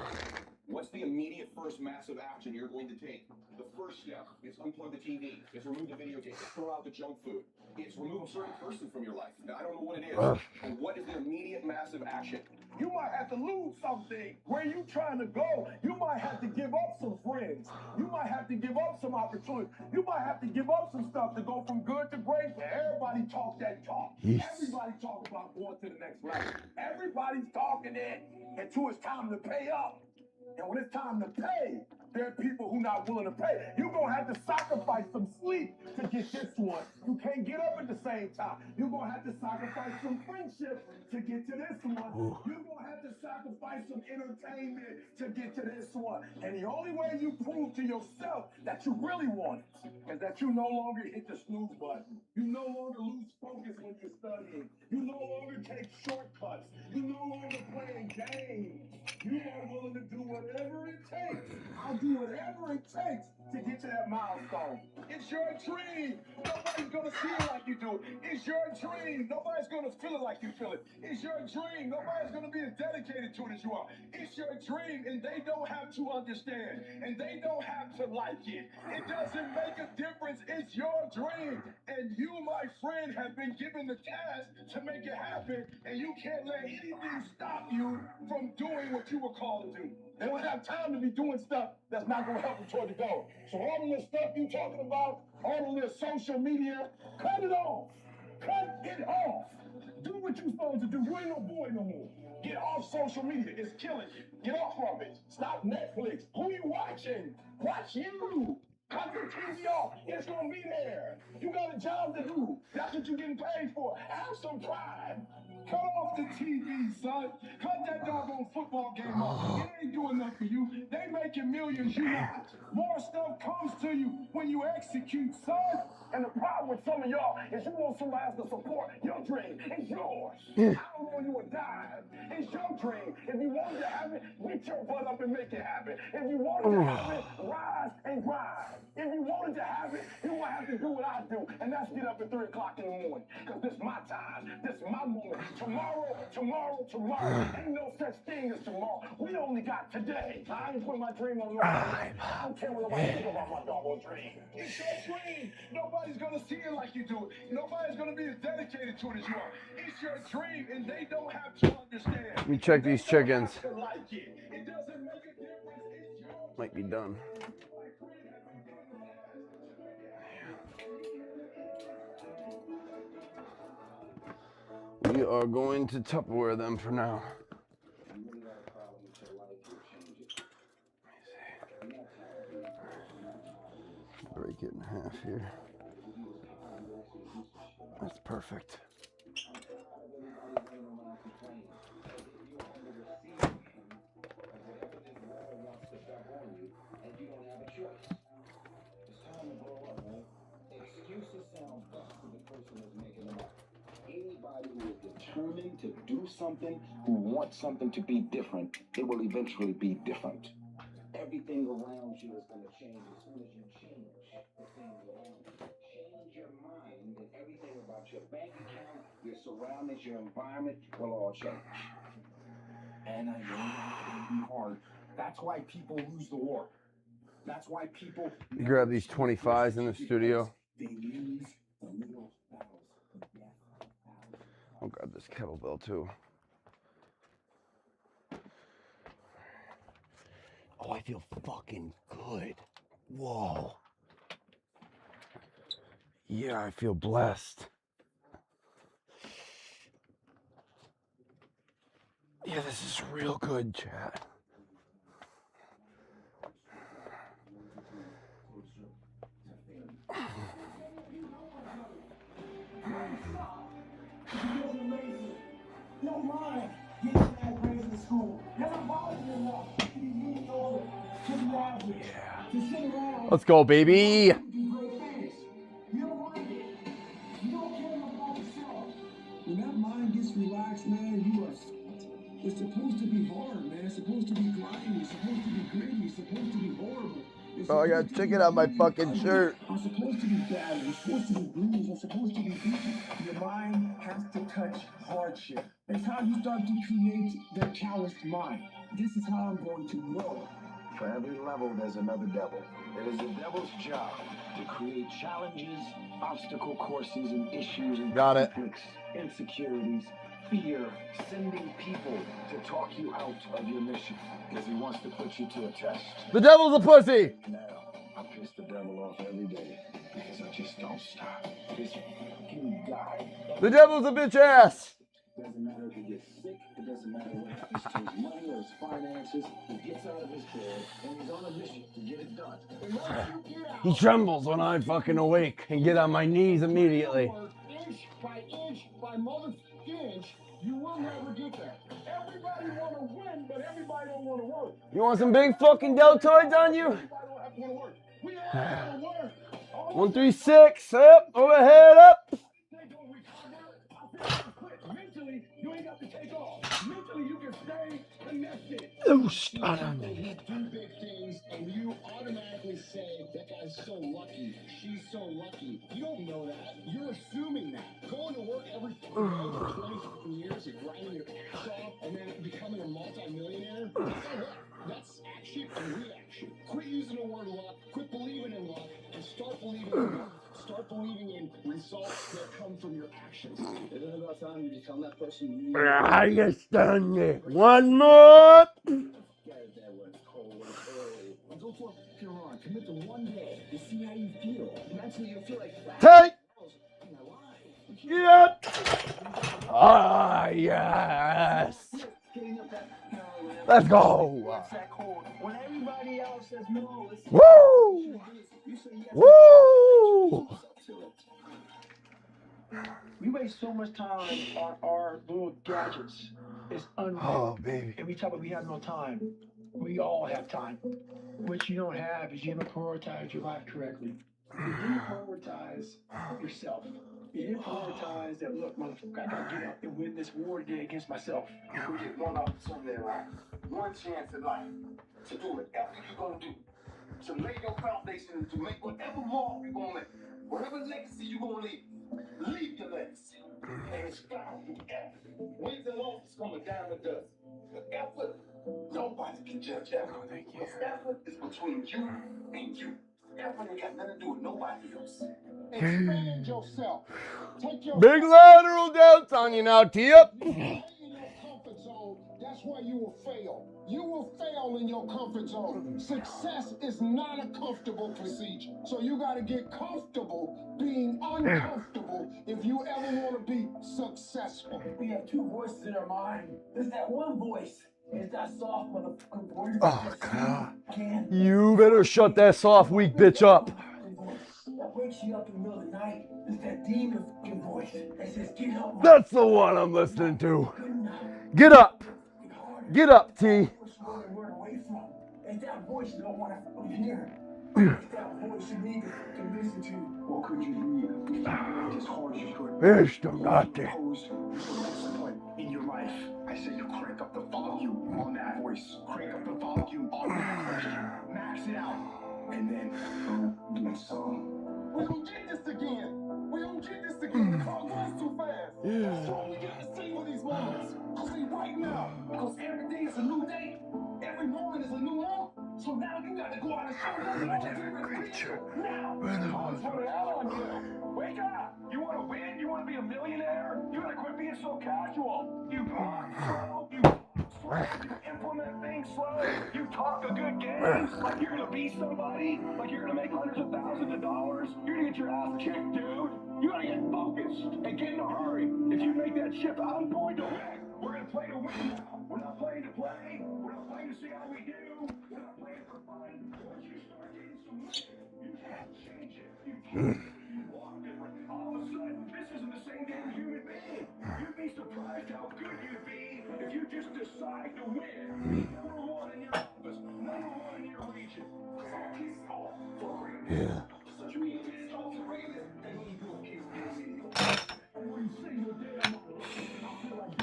What's the immediate first massive action you're going to take? The first step is unplug the TV. It's remove the video game. It's throw out the junk food. It's remove a certain person from your life. Now, I don't know what it is. And what is the immediate massive action? You might have to lose something. Where you trying to go, you might have to give up some friends. You might have to give up some opportunities. You might have to give up some stuff to go from good to great. Everybody talk that talk. Yes. Everybody talk about going to the next level. Everybody's talking it until it's time to pay up. And when it's time to pay, there are people who not willing to pay. You're going to have to sacrifice some sleep to get this one. You can't get up at the same time. You're going to have to sacrifice some friendship to get to this one. You're going to have to sacrifice some entertainment to get to this one. And the only way you prove to yourself that you really want it is that you no longer hit the snooze button. You no longer lose focus when you're studying. You no longer take shortcuts. You no longer playing games. You are willing to do whatever it takes. I'll do whatever it takes to get to that milestone. It's your dream. Nobody's gonna see it like you do. It's your dream. Nobody's gonna feel it like you feel it. It's your dream. Nobody's gonna be as dedicated to it as you are. It's your dream, and they don't have to understand, and they don't have to like it. It doesn't make a difference. It's your dream, and you, my friend, have been given the task to make it happen, and you can't let anything stop you from doing what you were called to do. They don't have time to be doing stuff that's not going to help them toward the goal. So all of this stuff you talking about, all of this social media, cut it off. Cut it off. Do what you're supposed to do. You ain't no boy no more. Get off social media. It's killing you. Get off of it. Stop Netflix. Who you watching? Watch you. Cut your TV off. It's going to be there. You got a job to do. That's what you're getting paid for. Have some pride. Cut off the TV, son. Cut that doggone football game off. It ain't doing nothing for you. They making millions, you not. More stuff comes to you when you execute, son. And the problem with some of y'all is you want somebody else to support your dream. It's yours. I don't want you to die. It's your dream. If you wanted to have it, get your butt up and make it happen. If you wanted to have it, rise and grind. If you wanted to have it, you will have to do what I do, and that's get up at 3 o'clock in the morning. Because this is my time. This is my moment. Tomorrow. Ain't no such thing as tomorrow. We only got today. I ain't put my dream on the line. I don't care what nobody think about my doggone dream. It's your dream. Nobody's gonna see it like you do it. Nobody's gonna be as dedicated to it as you are. It's your dream, and they don't have to understand. Let me check these chickens. It doesn't make a difference. It's yours. Might be done. We are going to Tupperware them for now. Break it in half here. That's perfect. Anybody who is determined to do something, who wants something to be different, it will eventually be different. Everything around you is going to change as soon as you change the things around you. Change your mind, and everything about your bank account, your surroundings, your environment will all change. And I know that it can be hard. That's why people lose the war. That's why people Grab these 25s in the studio. They lose the little battles of death. I'll grab this kettlebell too. Oh, I feel fucking good. Whoa. Yeah, I feel blessed. Yeah, this is real good, chat. Don't mind getting that grades in school. Never bothered me enough to be moved over to the average. To sit around. Let's go, baby. And do great things. You don't mind it. You don't care about yourself. When that mind gets relaxed, man, you are. It's supposed to be hard, man. It's supposed to be grimy. It's supposed to be gritty. It's supposed to be horrible. Oh, I got chicken on my fucking shirt. I'm supposed to be bad. I'm supposed to be bruised. I'm supposed to be beaten. Your mind has to touch hardship. It's how you start to create the calloused mind. This is how I'm going to grow. For every level, there's another devil. It is the devil's job to create challenges, obstacle courses, and issues and conflicts, insecurities, fear, sending people to talk you out of your mission because he wants to put you to a test. The devil's a pussy. Now, I piss the devil off every day because I just don't stop. This fucking guy. The devil's a bitch ass. Doesn't matter if he gets sick, it doesn't matter what happens to his money or his finances, he gets out of his bed and he's on a mission to get it done. He trembles when I fucking awake and get on my knees immediately. Inch by mother inch, you will never get there. Everybody want to win, but everybody don't want to work. You want some big fucking deltoids on you? Everybody don't have to want to work. We all have to work. 136, up, overhead, up. Mentally, you ain't got to take off. Mentally, you can stay connected. Oh, start on me. Do big things, and you automatically say, that guy's so lucky. She's so lucky. You don't know that. You're assuming that. Going to work every day for 20 years and grinding your ass off, and then becoming a multi-millionaire, that's not luck. That's action and reaction. Quit using the word luck. Quit believing in luck, and start believing in luck. Start believing in results that come from your actions. Is it about time you become that person? I just done it. One more. Get it there when it's cold, when it's early. And go for a run. Commit to one day to see how you feel. Mentally, you'll feel like Take. Yep. Ah, yes. Let's go. When everybody else says no, listen. Woo! You say yes. Woo! You waste so much time on our little gadgets. It's unreal. Oh, baby. And we talk about we have no time. We all have time. What you don't have is you haven't prioritized your life correctly. You didn't prioritize yourself. You didn't prioritize that, look, motherfucker, I gotta get up and win this war today against myself. We get one opportunity in life, one chance in life to do whatever you're gonna do, to lay your foundation, to make whatever mark you're gonna make, whatever legacy you're gonna leave your legacy. And it's found through effort. Wins and losses coming down to dust. But effort, nobody can judge effort. Because effort is between you and you. Effort ain't got nothing to do with nobody else. Expand yourself. Take your Big lateral delts on you now, Tip. comfort zone. That's where you will fail. You will fail in your comfort zone. Success is not a comfortable procedure. So you got to get comfortable being uncomfortable if you ever want to be successful. We have two voices in our mind. There's that one voice. It's that soft motherfucking voice. Oh, God. You better shut that soft, weak bitch up. That wakes you up in the middle of the night. It's that demon fucking voice that says, get up. That's the one I'm listening to. Get up. Get up, T. It's that voice you don't want to fucking hear. It's that voice you need to listen to. What could you do? As hard as you could. In your life, I said you crank up the volume on that voice. Crank up the volume on that question. Max it out. And then go do some. We don't get this again. We don't get this again. The all goes too fast. That's why we got to see for these moments. See right now. Because every day is a new day. Every moment is a new moment. So now you got to go out and show them all different creature. Now, it's for the hell on you. Wake up! You want to win? You want to be a millionaire? You got to quit being so casual. You talk slow. You implement things slow. You talk a good game. Like you're going to be somebody. Like you're going to make hundreds of thousands of dollars. You're going to get your ass kicked, dude. You got to get focused and get in a hurry. If you make that ship, I'm going to win. We're going to play to win. We're not playing to play. We're not playing to see how we do. We're not playing for fun. Once you start getting some money, you can't change it. You can't. You walk different. All of a sudden, this isn't the same damn human being. You'd be surprised how good you'd be if you just decide to win. Number one in your office. Number one in your region. Yeah. Such a mean insult to greatness. And when you do it, keep doing it. Every single day, I feel like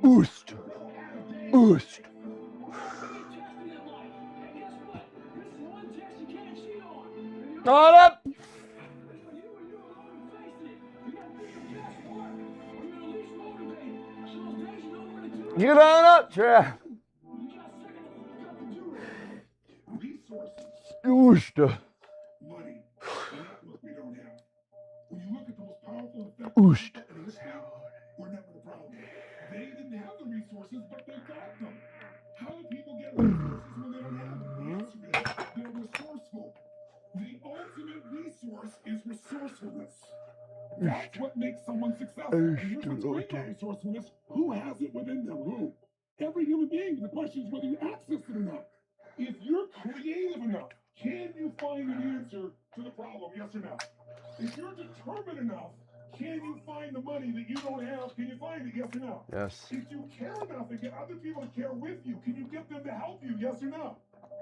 Boost. Boost. Got up. Get on up, Trav. Boost. Money. What we don't have. When you look at the most powerful effect Boost. in this town, we're never the problem. They didn't have the resources, but they got them. How do people get resources when they don't have them? The answer is they're resourceful. The ultimate resource is resourcefulness. That's what makes someone successful. And here's what's great about resourcefulness. Who has it within them? Who? Every human being. The question is whether you access it enough. If you're creative enough, can you find an answer to the problem? Yes or no? If you're determined enough, can you find the money that you don't have? Can you find it? Yes or no? Yes. If you care enough and get other people to care with you, can you get them to help you? Yes or no?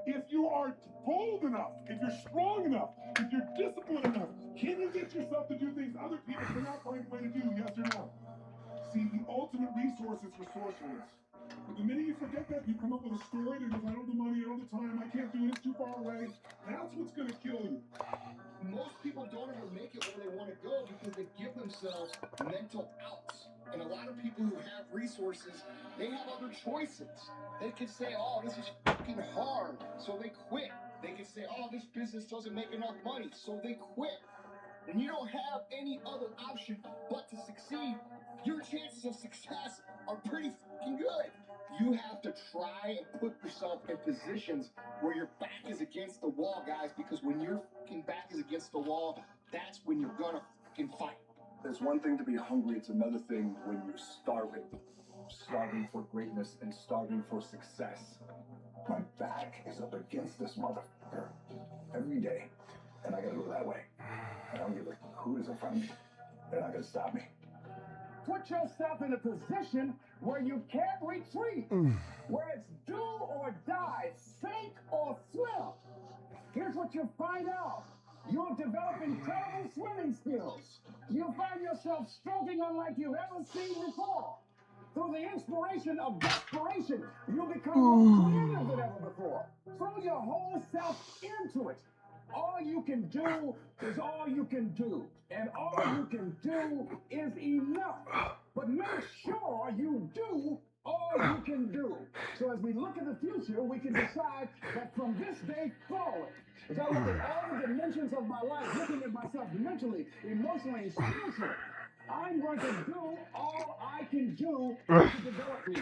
If you are bold enough, if you're strong enough, if you're disciplined enough, can you get yourself to do things other people cannot find a way to do? Yes or no? See, the ultimate resource is resourcefulness. But the minute you forget that, you come up with a story that goes, I don't have the money, I don't have the time, I can't do it, it's too far away. That's what's going to kill you. Most people don't ever make it where they want to go because they give themselves mental outs. And a lot of people who have resources, they have other choices. They can say, oh, this is fucking hard, so they quit. They can say, oh, this business doesn't make enough money, so they quit. When you don't have any other option but to succeed, your chances of success are pretty fucking good. You have to try and put yourself in positions where your back is against the wall, guys, because when your fucking back is against the wall, that's when you're gonna fucking fight. It's one thing to be hungry, it's another thing when you're starving. Starving for greatness and starving for success. My back is up against this motherfucker every day, and I gotta go that way. I don't give a who is in front of me. They're not gonna stop me. Put yourself in a position where you can't retreat, where it's do or die, sink or swim. Here's what you'll find out. You'll develop incredible swimming skills. You'll find yourself stroking unlike you've ever seen before. Through the inspiration of desperation, you'll become more creative than ever before. Throw your whole self into it. All you can do is all you can do. And all you can do is enough. But make sure you do all you can do. So as we look at the future, we can decide that from this day forward, as I look at all the dimensions of my life, looking at myself mentally, emotionally, and spiritually, I'm going to do all I can do to develop me.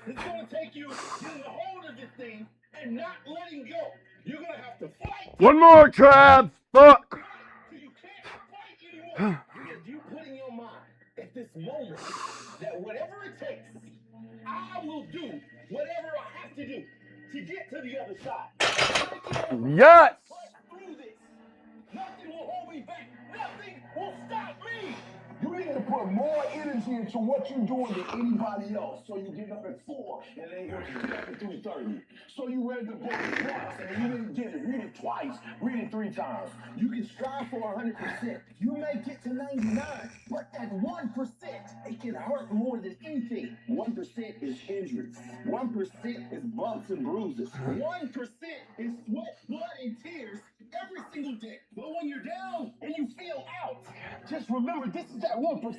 It's gonna take you getting a hold of this thing and not letting go. You're gonna have to fight. One more, Trav. Fuck. You can't fight anymore. Because you put in your mind at this moment that whatever it takes, I will do whatever I have to do to get to the other side. Yes. Through this, nothing will hold me back. Nothing will stop me. You need to put more energy into what you're doing than anybody else. So you get up at 4 and then go to 3:30. So you read the book twice and you didn't get it. Read it twice. Read it 3 times. You can strive for 100%. You may get to 99, but at 1%, it can hurt more than anything. 1% is injuries. 1% is bumps and bruises. 1% is sweat, blood, and tears every single day. But when you're down and you feel out, just remember this is that 1%.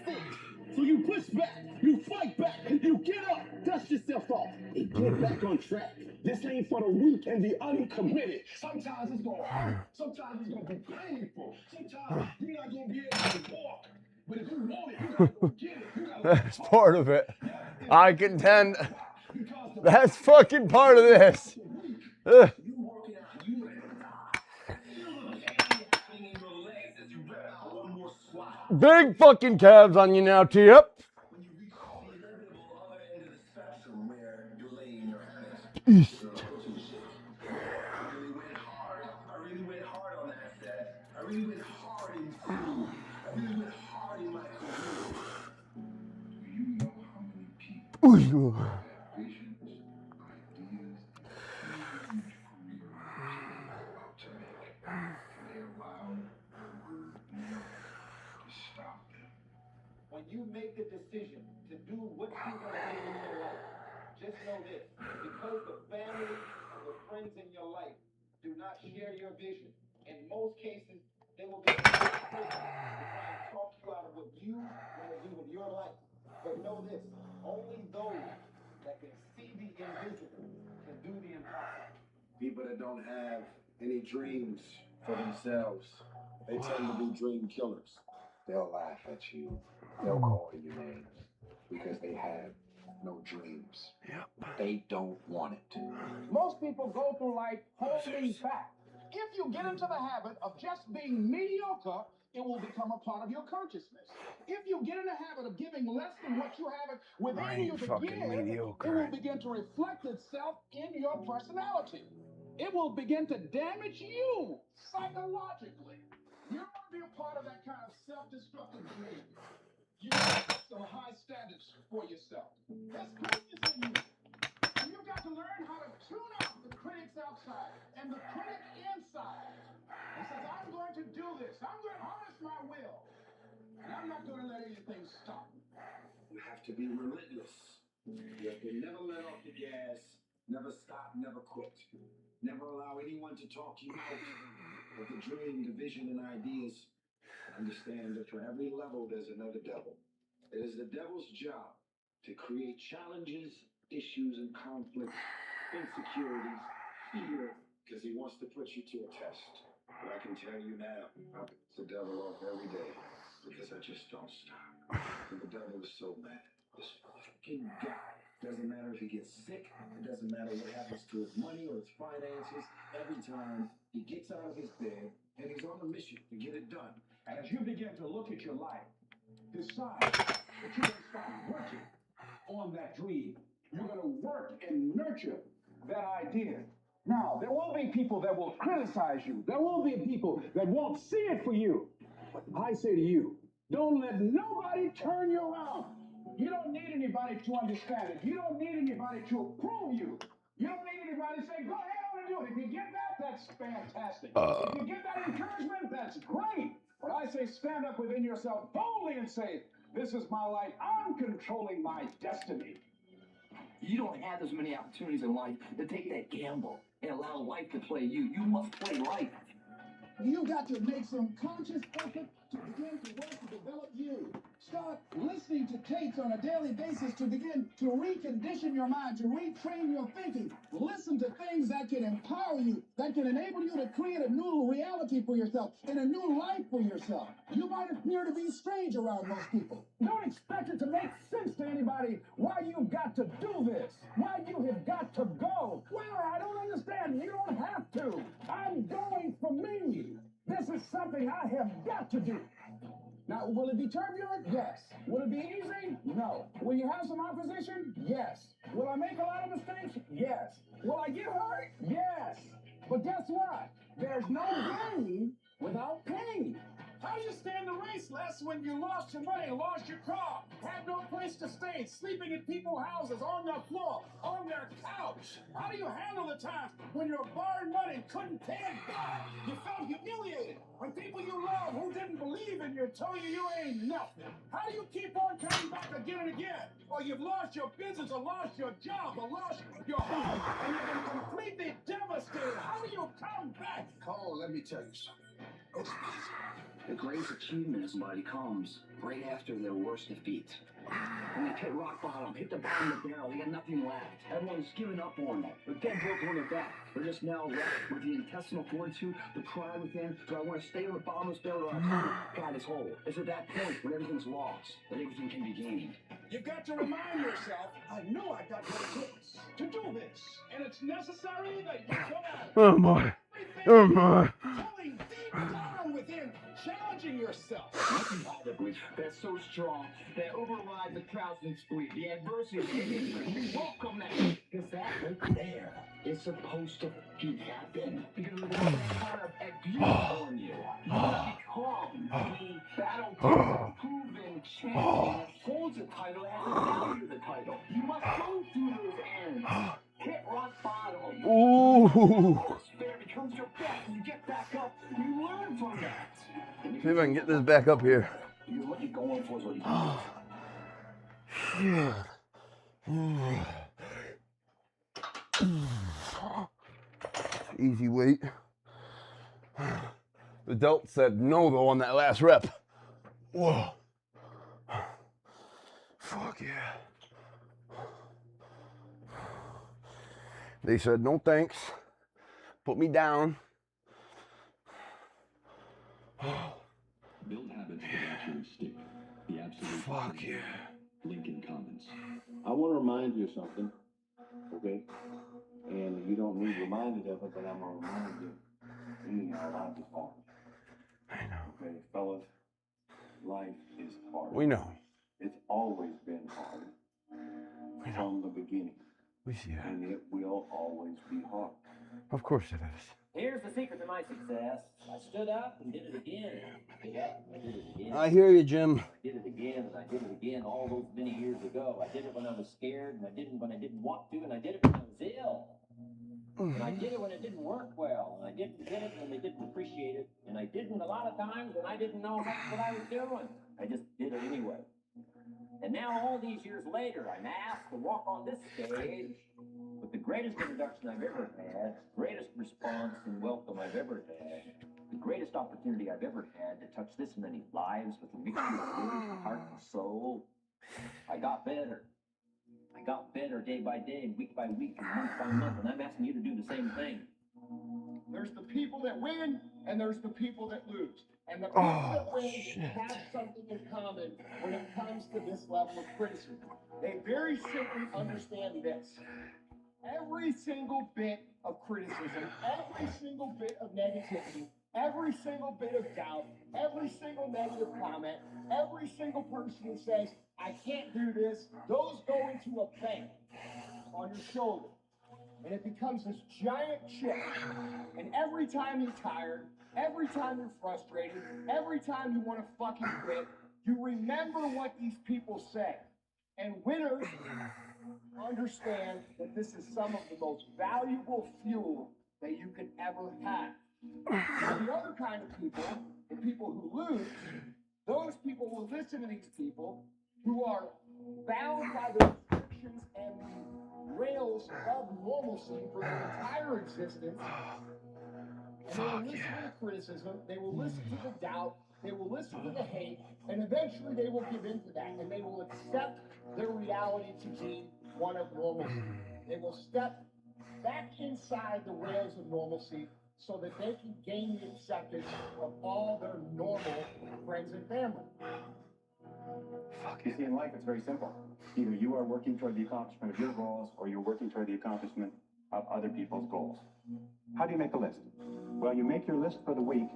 So you push back, you fight back, you get up, dust yourself off, and get back on track. This ain't for the weak and the uncommitted. Sometimes it's gonna hurt. Sometimes it's gonna be painful. Sometimes you're not gonna be able to walk. But if you want it, you gotta go get it. You gotta That's part of it. I contend. That's fucking part of this. Ugh. Big fucking calves on you now, Tip. East. Ooh. When you make the decision to do what you want to do in your life, just know this, because the family and the friends in your life do not share your vision, in most cases, they will be to try and talk you out of what you want to do with your life. But know this, only those that can see the invisible can do the impossible. People that don't have any dreams for themselves, they tend to be dream killers. They'll laugh at you. They'll call you names because they have no dreams. They don't want it. Most people go through life holding back. If you get into the habit of just being mediocre, it will become a part of your consciousness. If you get in the habit of giving less than what you have within you to give, it will begin to reflect itself in your personality. It will begin to damage you psychologically. You don't want to be a part of that kind of self-destructive behavior. You have some high standards for yourself. There's greatness in you. And you've got to learn how to tune out the critics outside and the critic inside. He says, I'm going to do this. I'm going to harness my will. And I'm not going to let anything stop me. You have to be relentless. You have to never let off the gas, never stop, never quit. Never allow anyone to talk you out of the dream, the vision, and ideas. Understand that for every level, there's another devil. It is the devil's job to create challenges, issues, and conflicts, insecurities, fear, because he wants to put you to a test. But I can tell you now, it's the devil off every day, because I just don't stop. And the devil is so mad. This fucking guy. Doesn't matter if he gets sick. It doesn't matter what happens to his money or his finances. Every time he gets out of his bed and he's on a mission to get it done. And as you begin to look at your life, decide that you're going to start working on that dream. You're going to work and nurture that idea. Now, there will be people that will criticize you. There will be people that won't see it for you. But I say to you, don't let nobody turn you around. You don't need anybody to understand it. You don't need anybody to approve you. You don't need anybody to say, go ahead on and do it. If you get that, that's fantastic. If you get that encouragement, that's great. But I say stand up within yourself boldly and say, this is my life. I'm controlling my destiny. You don't have as many opportunities in life to take that gamble and allow life to play you. You must play life. You got to make some conscious effort to begin to work to develop you. Start listening to tapes on a daily basis to begin to recondition your mind, to retrain your thinking. Listen to things that can empower you, that can enable you to create a new reality for yourself and a new life for yourself. You might appear to be strange around most people. Don't expect it to make sense to anybody why you've got to do this, why you have got to go. Well, I don't understand. You don't have to. I'm going for me. This is something I have got to do. Now, will it be turbulent? Yes. Will it be easy? No. Will you have some opposition? Yes. Will I make a lot of mistakes? Yes. Will I get hurt? Yes. But guess what? There's no gain without pain. How do you stand the race, Les, when you lost your money, lost your car, had no place to stay, sleeping in people's houses, on their floor, on their couch? How do you handle the times when your borrowed money couldn't pay it back? You felt humiliated when people you love who didn't believe in you told you ain't nothing. How do you keep on coming back again and again? Or you've lost your business, or lost your job, or lost your home, and you've been completely devastated. How do you come back? Cole, let me tell you something. It's possible. The greatest achievement of somebody comes right after their worst defeat. When they hit rock bottom, hit the bottom of the barrel, they got nothing left. Everyone's given up on them. They're dead broke on their back. They're just now left with the intestinal fortitude, the pride within. Do I want to stay on the bottom of this barrel, or do I want to guide this hole? It's at that point when everything's lost, that everything can be gained. You've got to remind yourself, I know I got what it takes to do this. And it's necessary that you come out. Oh boy. Oh my. Pulling deep down within, challenging yourself. That's so strong that overrides the crowd's spleen. The adversity, we welcome that. Because that right there is supposed to happen. Because of the kind of abuse on you. You become the battle proven champion that holds a title and has value the title. You must go through those ends. Hit rock bottom. Ooh. Despair becomes your best. You get back up. You learn from that. See if I can get this back up here. You're what you're going for is what you Easy weight. The delt said no though on that last rep. Whoa. Fuck yeah. They said no thanks. Put me down. Build habits that actually stick. The absolute. Fuck yeah. Lincoln Comments. I want to remind you of something, okay? And you don't need reminded of it, but I'm going to remind you. Our life is hard. I know. Okay, fellas, life is hard. We know. It's always been hard. From the beginning. We see that. And it will always be hard. Of course it is. Here's the secret to my success. I stood up and did it again. Yeah, I did it again. I hear you, Jim. I did it again, and I did it again all those many years ago. I did it when I was scared, and I did it when I didn't want to, and I did it when I was ill. And I did it when it didn't work well, and I did it when they didn't appreciate it, and I didn't a lot of times when I didn't know what I was doing. I just did it anyway. And now, all these years later, I'm asked to walk on this stage with the greatest introduction I've ever had, greatest response and welcome I've ever had, the greatest opportunity I've ever had to touch this many lives with the mixture of words, heart, and soul. I got better. I got better day by day, week by week, and month by month, and I'm asking you to do the same thing. There's the people that win, and there's the people that lose. And the people that win have something in common when it comes to this level of criticism. They very simply understand this. Every single bit of criticism, every single bit of negativity every single bit of doubt, every single negative comment, every single person that says, I can't do this, those go into a bank on your shoulder. And it becomes this giant chip. And every time you're tired, every time you're frustrated, every time you want to fucking quit, you remember what these people say. And winners understand that this is some of the most valuable fuel that you could ever have. And the other kind of people, the people who lose, those people will listen to these people who are bound by the restrictions and the rails of normalcy for their entire existence. And they will listen to the criticism, they will listen to the doubt, they will listen to the hate, and eventually they will give in to that, and they will accept their reality to be one of normalcy. They will step back inside the rails of normalcy so that they can gain the acceptance of all their normal friends and family. You see, in life, it's very simple. Either you are working toward the accomplishment of your goals, or you're working toward the accomplishment of other people's goals. How do you make a list? Well, you make your list for the week,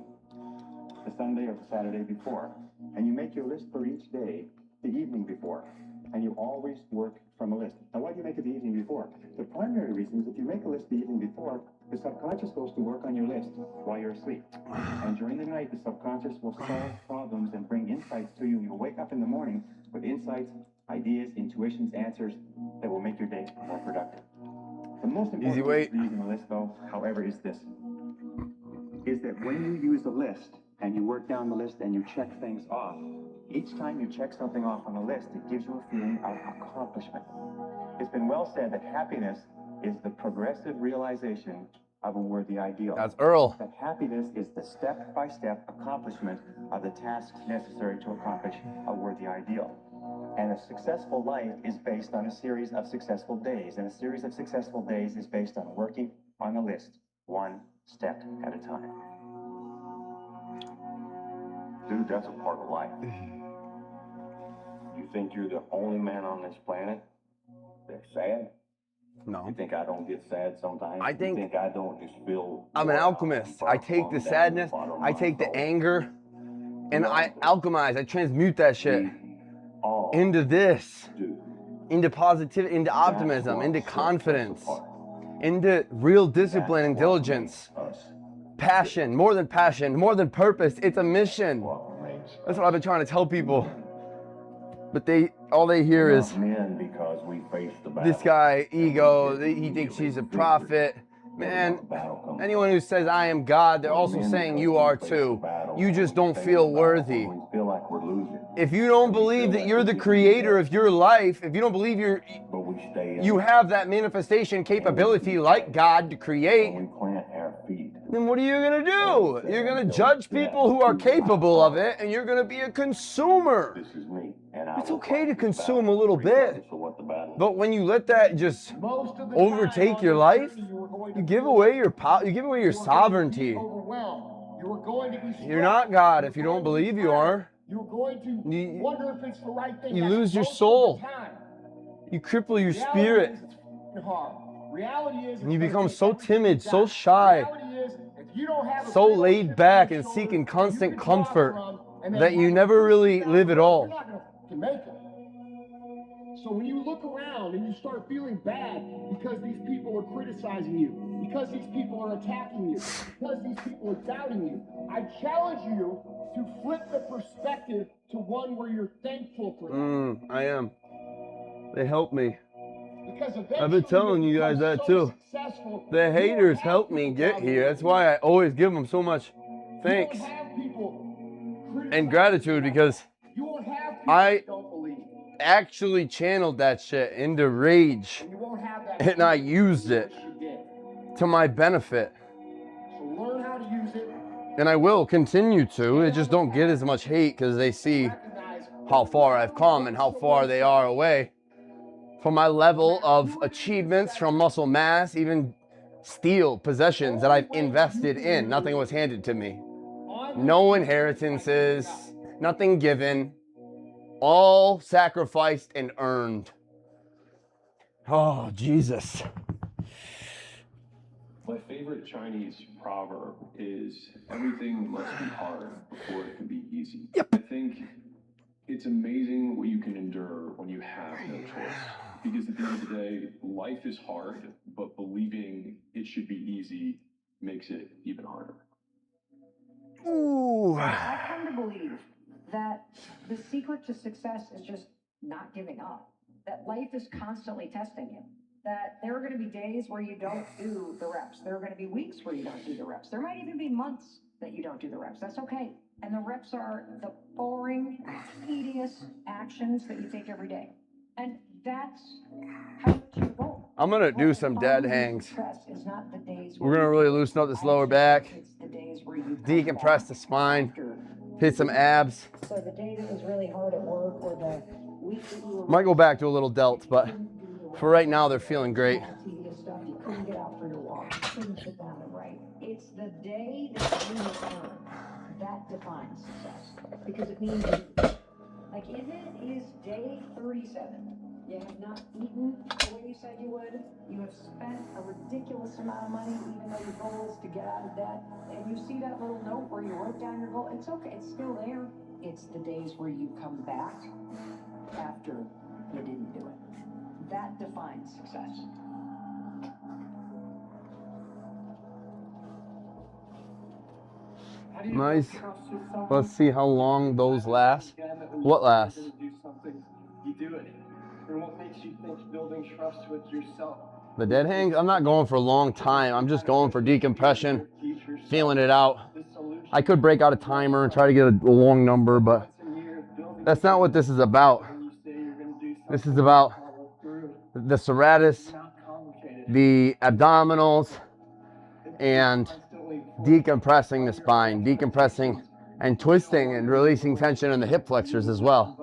the Sunday or the Saturday before, and you make your list for each day the evening before, and you always work from a list. Now, why do you make it the evening before? The primary reason is if you make a list the evening before, the subconscious goes to work on your list while you're asleep. And during the night, the subconscious will solve problems and bring insights to you. You'll wake up in the morning with insights, ideas, intuitions, answers that will make your day more productive. The most important thing for using a list, though, however, is this. Is that when you use a list and you work down the list and you check things off, each time you check something off on a list, it gives you a feeling of accomplishment. It's been well said that happiness is the progressive realization of a worthy ideal. That's Earl. That happiness is the step-by-step accomplishment of the tasks necessary to accomplish a worthy ideal. And a successful life is based on a series of successful days. And a series of successful days is based on working on a list, one step at a time. Dude, that's a part of life. You think you're the only man on this planet that's sad? No. You think I don't get sad sometimes? I think- You think I don't just feel... I'm an alchemist. I take the sadness, I take the anger, and I alchemize. I transmute that shit into this, into positivity, into optimism, into confidence, into real discipline and diligence. Passion, more than purpose. It's a mission. That's what I've been trying to tell people. But all they hear is because we face the battle. this guy, ego, he thinks he's a prophet. Man, anyone who says I am God, they're also saying you are too. You just don't feel worthy. Feel like we're losing. If you don't believe that you're the creator of your life, if you don't believe you have that manifestation capability like God to create, then what are you going to do? You're going to judge people who are capable of it, and you're going to be a consumer. This is me. It's okay to consume a little bit, but when you let that just overtake your life, you give away your power, you give away your sovereignty. You're not God if you don't believe you are. You're going to wonder if it's the right thing. You lose your soul. You cripple your spirit. And you become so timid, so shy, so laid back and seeking constant comfort that you never really live at all. So when you look around and you start feeling bad because these people are criticizing you, because these people are attacking you, because these people are doubting you, I challenge you to flip the perspective to one where you're thankful for them. I am. They help me. Because I've been telling you guys that too. The haters helped me get here. That's why I always give them so much thanks and gratitude, because I actually channeled that shit into rage and I used it to my benefit. Learn how to use it. And I will continue to. They just don't get as much hate because they see how far I've come and how far they are away from my level of achievements, from muscle mass, even steel possessions that I've invested in. Nothing was handed to me. No inheritances, nothing given, all sacrificed and earned. Oh, Jesus. My favorite favorite Chinese proverb is everything must be hard before it can be easy. Yep. I think it's amazing what you can endure when you have no choice. Because at the end of the day, life is hard, but believing it should be easy makes it even harder. Ooh. I come to believe that the secret to success is just not giving up. That life is constantly testing you. That there are going to be days where you don't do the reps. There are going to be weeks where you don't do the reps. There might even be months that you don't do the reps. That's okay. And the reps are the boring, tedious actions that you take every day. And that's how you go. I'm gonna do some dead hangs. We're gonna really loosen up this lower back, decompress the spine, hit some abs. So the day that was really hard at work or the week that you were Might go back to a little delts, but for right now, they're feeling great. stuff, you couldn't get out for your walk, you couldn't sit down and write. It's the day that you return that defines success. Because it means, like, if it is day 37, you have not eaten the way you said you would, you have spent a ridiculous amount of money, even though your goal is to get out of debt, and you see that little note where you wrote down your goal, it's okay, it's still there. It's the days where you come back after you didn't do it. That defines success. Nice. Let's see how long those last. What lasts? Do something, you do it. And what makes you think building trust with yourself? The dead hangs? I'm not going for a long time. I'm just going for decompression, feeling it out. I could break out a timer and try to get a long number, but that's not what this is about. This is about the serratus, the abdominals, and decompressing the spine, decompressing and twisting and releasing tension in the hip flexors as well.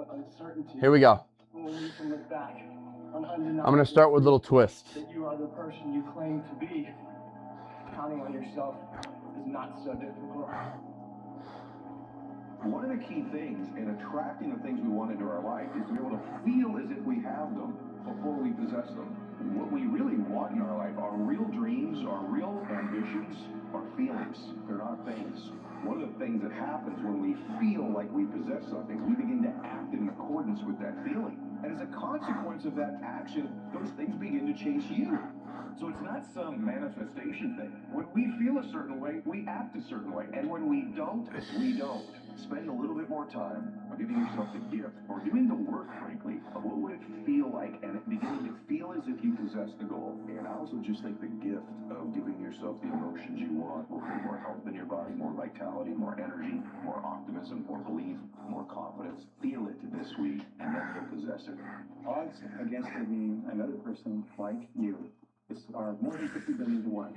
Here we go. I'm going to start with a little twist. That you are the person you claim to be. Counting on yourself is not so difficult. One of the key things in attracting the things we want into our life is to be able to feel as if we have them before we possess them. What we really want in our life, our real dreams, our real ambitions, are feelings. They're not things. One of the things that happens when we feel like we possess something, we begin to act in accordance with that feeling. And as a consequence of that action, those things begin to chase you. So it's not some manifestation thing. When we feel a certain way, we act a certain way. And when we don't, we don't. Spend a little bit more time on giving yourself the gift, or doing the work, frankly, of what would it feel like, and beginning to feel as if you possess the goal. And I also just think the gift of giving yourself the emotions you want will bring more health in your body, more vitality, more energy, more optimism, more belief, more confidence. Feel it this week, and then you'll possess it. Odds against there being another person like you are more than 50 billion to 1.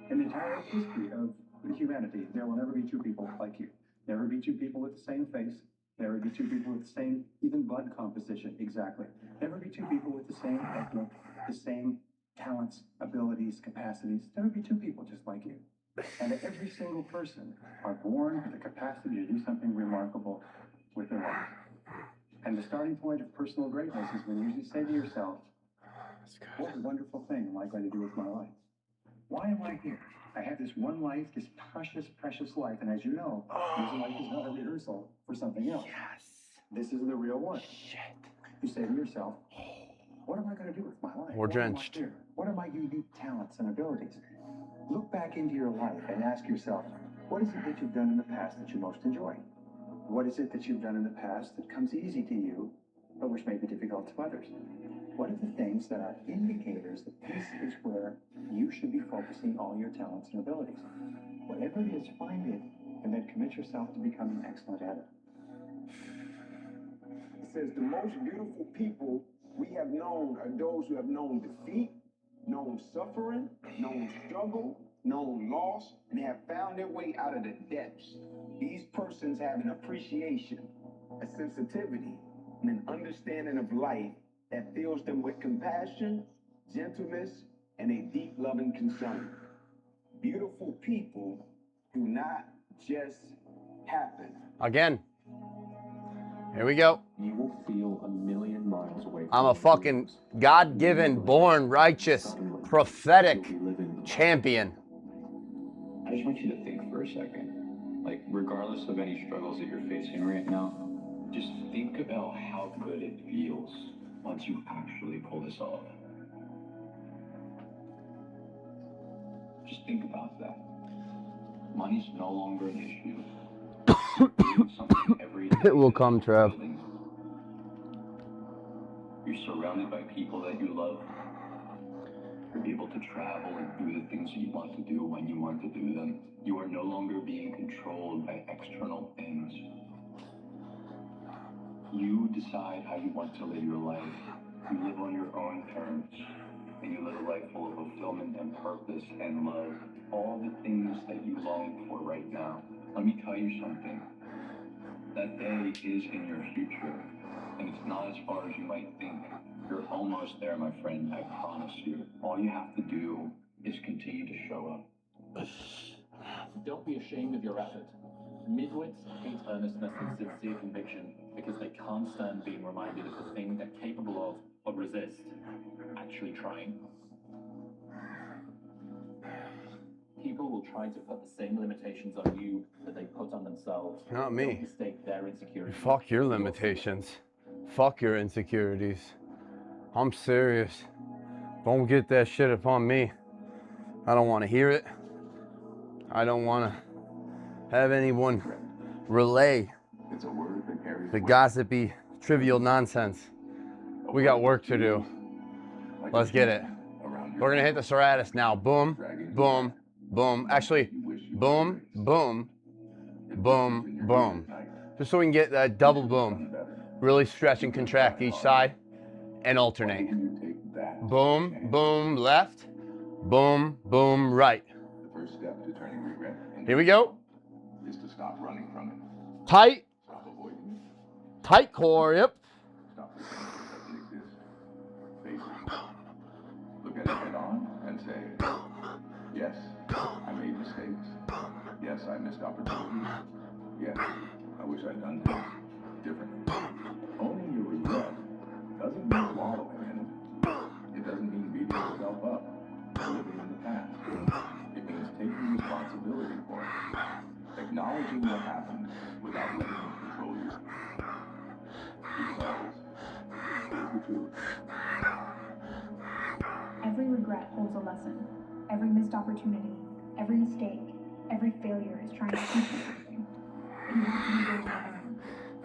In the entire history of humanity, there will never be two people like you. Never be two people with the same face. Never be two people with the same, even blood composition, exactly. Never be two people with the same ethnic, the same talents, abilities, capacities. Never be two people just like you. And every single person are born with the capacity to do something remarkable with their life. And the starting point of personal greatness is when you usually say to yourself, what a wonderful thing am I going to do with my life? Why am I here? I have this one life, this precious, precious life. And as you know, this life is not a rehearsal for something else. Yes. This is the real one. Shit. You say to yourself, what am I going to do with my life? We're drenched. What are my unique talents and abilities? Look back into your life and ask yourself, what is it that you've done in the past that you most enjoy? What is it that you've done in the past that comes easy to you, but which may be difficult to others? What are the things that are indicators that this is where you should be focusing all your talents and abilities? Whatever it is, find it, and then commit yourself to becoming excellent at it. It says the most beautiful people we have known are those who have known defeat, known suffering, known struggle, known loss, and have found their way out of the depths. These persons have an appreciation, a sensitivity, and an understanding of life that fills them with compassion, gentleness, and a deep loving concern. Beautiful people do not just happen. Again. Here we go. You will feel a million miles away from I'm a fucking God-given, born, righteous, prophetic champion. I just want you to think for a second. Like, regardless of any struggles that you're facing right now, just think about how good it feels once you actually pull this off. Just think about that. Money's no longer an issue. Doing something every day. It will come, Trev. You're surrounded by people that you love. You're able to travel and do the things that you want to do when you want to do them. You are no longer being controlled by external things. You decide how you want to live your life. You live on your own terms. And you live a life full of fulfillment and purpose and love. All the things that you long for right now. Let me tell you something. That day is in your future. And it's not as far as you might think. You're almost there, my friend, I promise you. All you have to do is continue to show up. Don't be ashamed of your effort. Midwits hate earnestness and sincere conviction because they can't stand being reminded of the thing they're capable of, or resist. Actually trying. People will try to put the same limitations on you that they put on themselves. Not me. Don't mistake their insecurities. Fuck your limitations. Fuck your insecurities. I'm serious. Don't get that shit upon me. I don't want to hear it. I don't want to have anyone relay the gossipy, trivial nonsense. We got work to do. Let's get it. We're gonna hit the serratus now. Boom, boom, boom. Actually, boom, boom, boom, boom. Just so we can get that double boom. Really stretch and contract each side and alternate. Boom, boom, left. Boom, boom, right. The first step to turning regret Here we go. is to stop running from it. Tight. Stop avoiding it. Tight core, yep. Stop pretending it doesn't exist. Face it. Look at it head on and say, yes, I made mistakes. Yes, I missed opportunities. Yes, I wish I'd done things differently. Owning your regret doesn't mean wallowing in it. It doesn't mean beating yourself up for living in the past. It means taking responsibility for it. Acknowledging what happened without letting it control you. Because here's the truth. Every regret holds a lesson. Every missed opportunity, every mistake, every failure is trying to teach you something. But you have to be brave enough.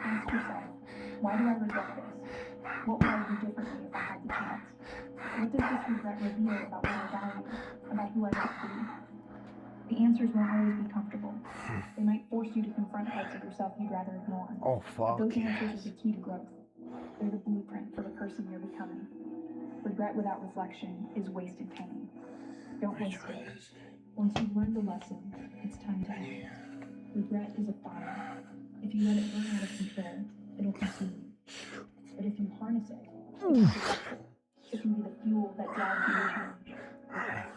Ask yourself, why do I regret this? What would I do differently if I had the chance? What does this regret reveal about what I value, about who I want to be? The answers won't always be comfortable. They might force you to confront parts of yourself you'd rather ignore. Oh, fuck. But those answers are the key to growth. They're the blueprint for the person you're becoming. Regret without reflection is wasted pain. Don't waste it. Once you've learned the lesson, it's time to act. Regret is a fire. If you let it burn out of control, it'll consume you. But if you harness it, it can protect it. It can be the fuel that drives you to change.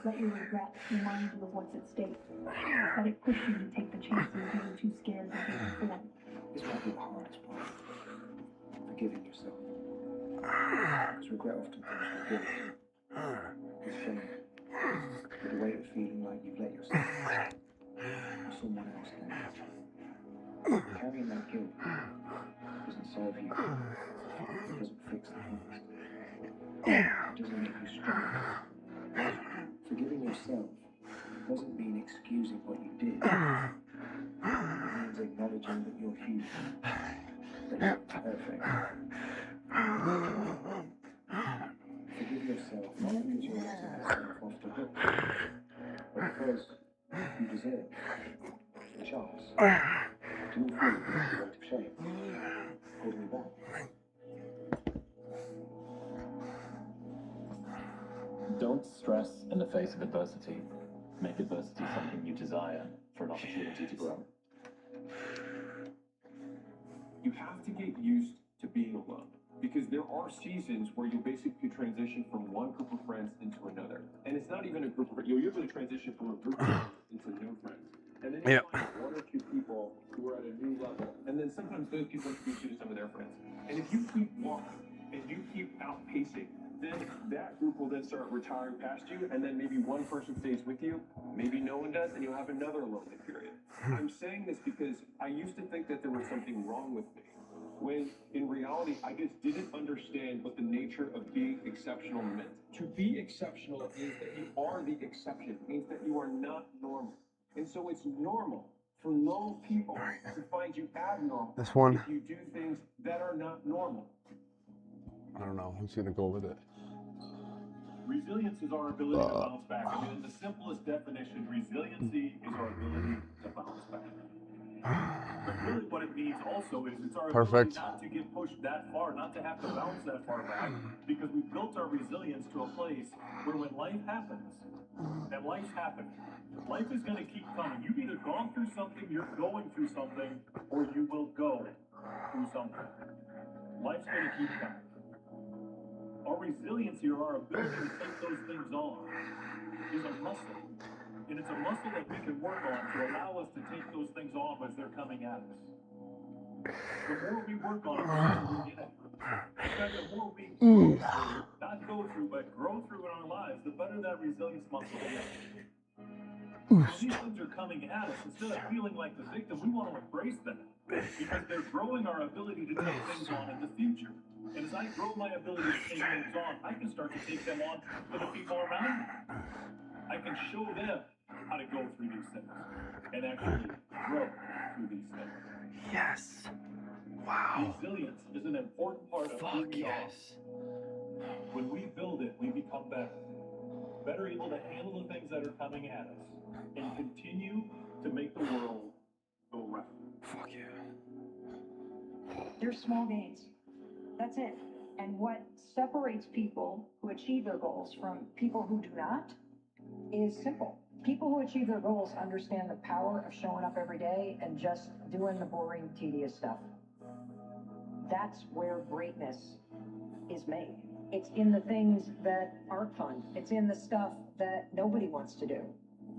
Let your regret remind you of what's at stake. Let it push you to take the chances you were too scared to take before. This might be the hardest part. Forgiving yourself. Because regret often comes with guilt, with shame, with the weight of feeling like you've let yourself down, or someone else down. Carrying that guilt doesn't solve you. It doesn't fix the past. It doesn't make you stronger. Forgiving yourself doesn't mean excusing what you did. It means acknowledging that you're human, that you're perfect. Forgive yourself not because you want to let yourself off the hook, but because you deserve the chance to move forward with the weight of shame holding you back. Don't stress in the face of adversity. Make adversity something you desire for an opportunity to grow. You have to get used to being alone. Because there are seasons where you basically transition from one group of friends into another. And it's not even a group of friends. You'll usually transition from a group of friends into new friends. And then you find one or two people who are at a new level. And then sometimes those people introduce you to some of their friends. And if you keep walking and you keep outpacing then that group will then start retiring past you, and then maybe one person stays with you, maybe no one does, and you'll have another lonely period. I'm saying this because I used to think that there was something wrong with me, when in reality I just didn't understand what the nature of being exceptional meant. To be exceptional is that you are the exception. It means that you are not normal. And so it's normal for normal people to find you abnormal This one. if you do things that are not normal. I don't know. I'm just gonna go with it. Resilience is our ability to bounce back. I mean, in the simplest definition, resiliency is our ability to bounce back. But really what it means also is it's our ability not to get pushed that far, not to have to bounce that far back, because we've built our resilience to a place where when life happens, and life's happening, life is going to keep coming. You've either gone through something, you're going through something, or you will go through something. Life's going to keep coming. Our resiliency, or our ability to take those things on, is a muscle. And it's a muscle that we can work on to allow us to take those things on as they're coming at us. The more we work on it, the more we get it. In fact, the more we grow through, not go through, but grow through in our lives, the better that resilience muscle is. When these things are coming at us, instead of feeling like the victim, we want to embrace them, because they're growing our ability to take things on in the future. And as I grow my ability to take things on, I can start to take them on for the people around me. I can show them how to go through these things and actually grow through these things. Yes. Wow. Resilience is an important part of who we are. When we build it, we become better. Better able to handle the things that are coming at us and continue to make the world go round. Fuck yeah. They're small gains. That's it. And what separates people who achieve their goals from people who do not is simple. People who achieve their goals understand the power of showing up every day and just doing the boring, tedious stuff. That's where greatness is made. It's in the things that aren't fun. It's in the stuff that nobody wants to do.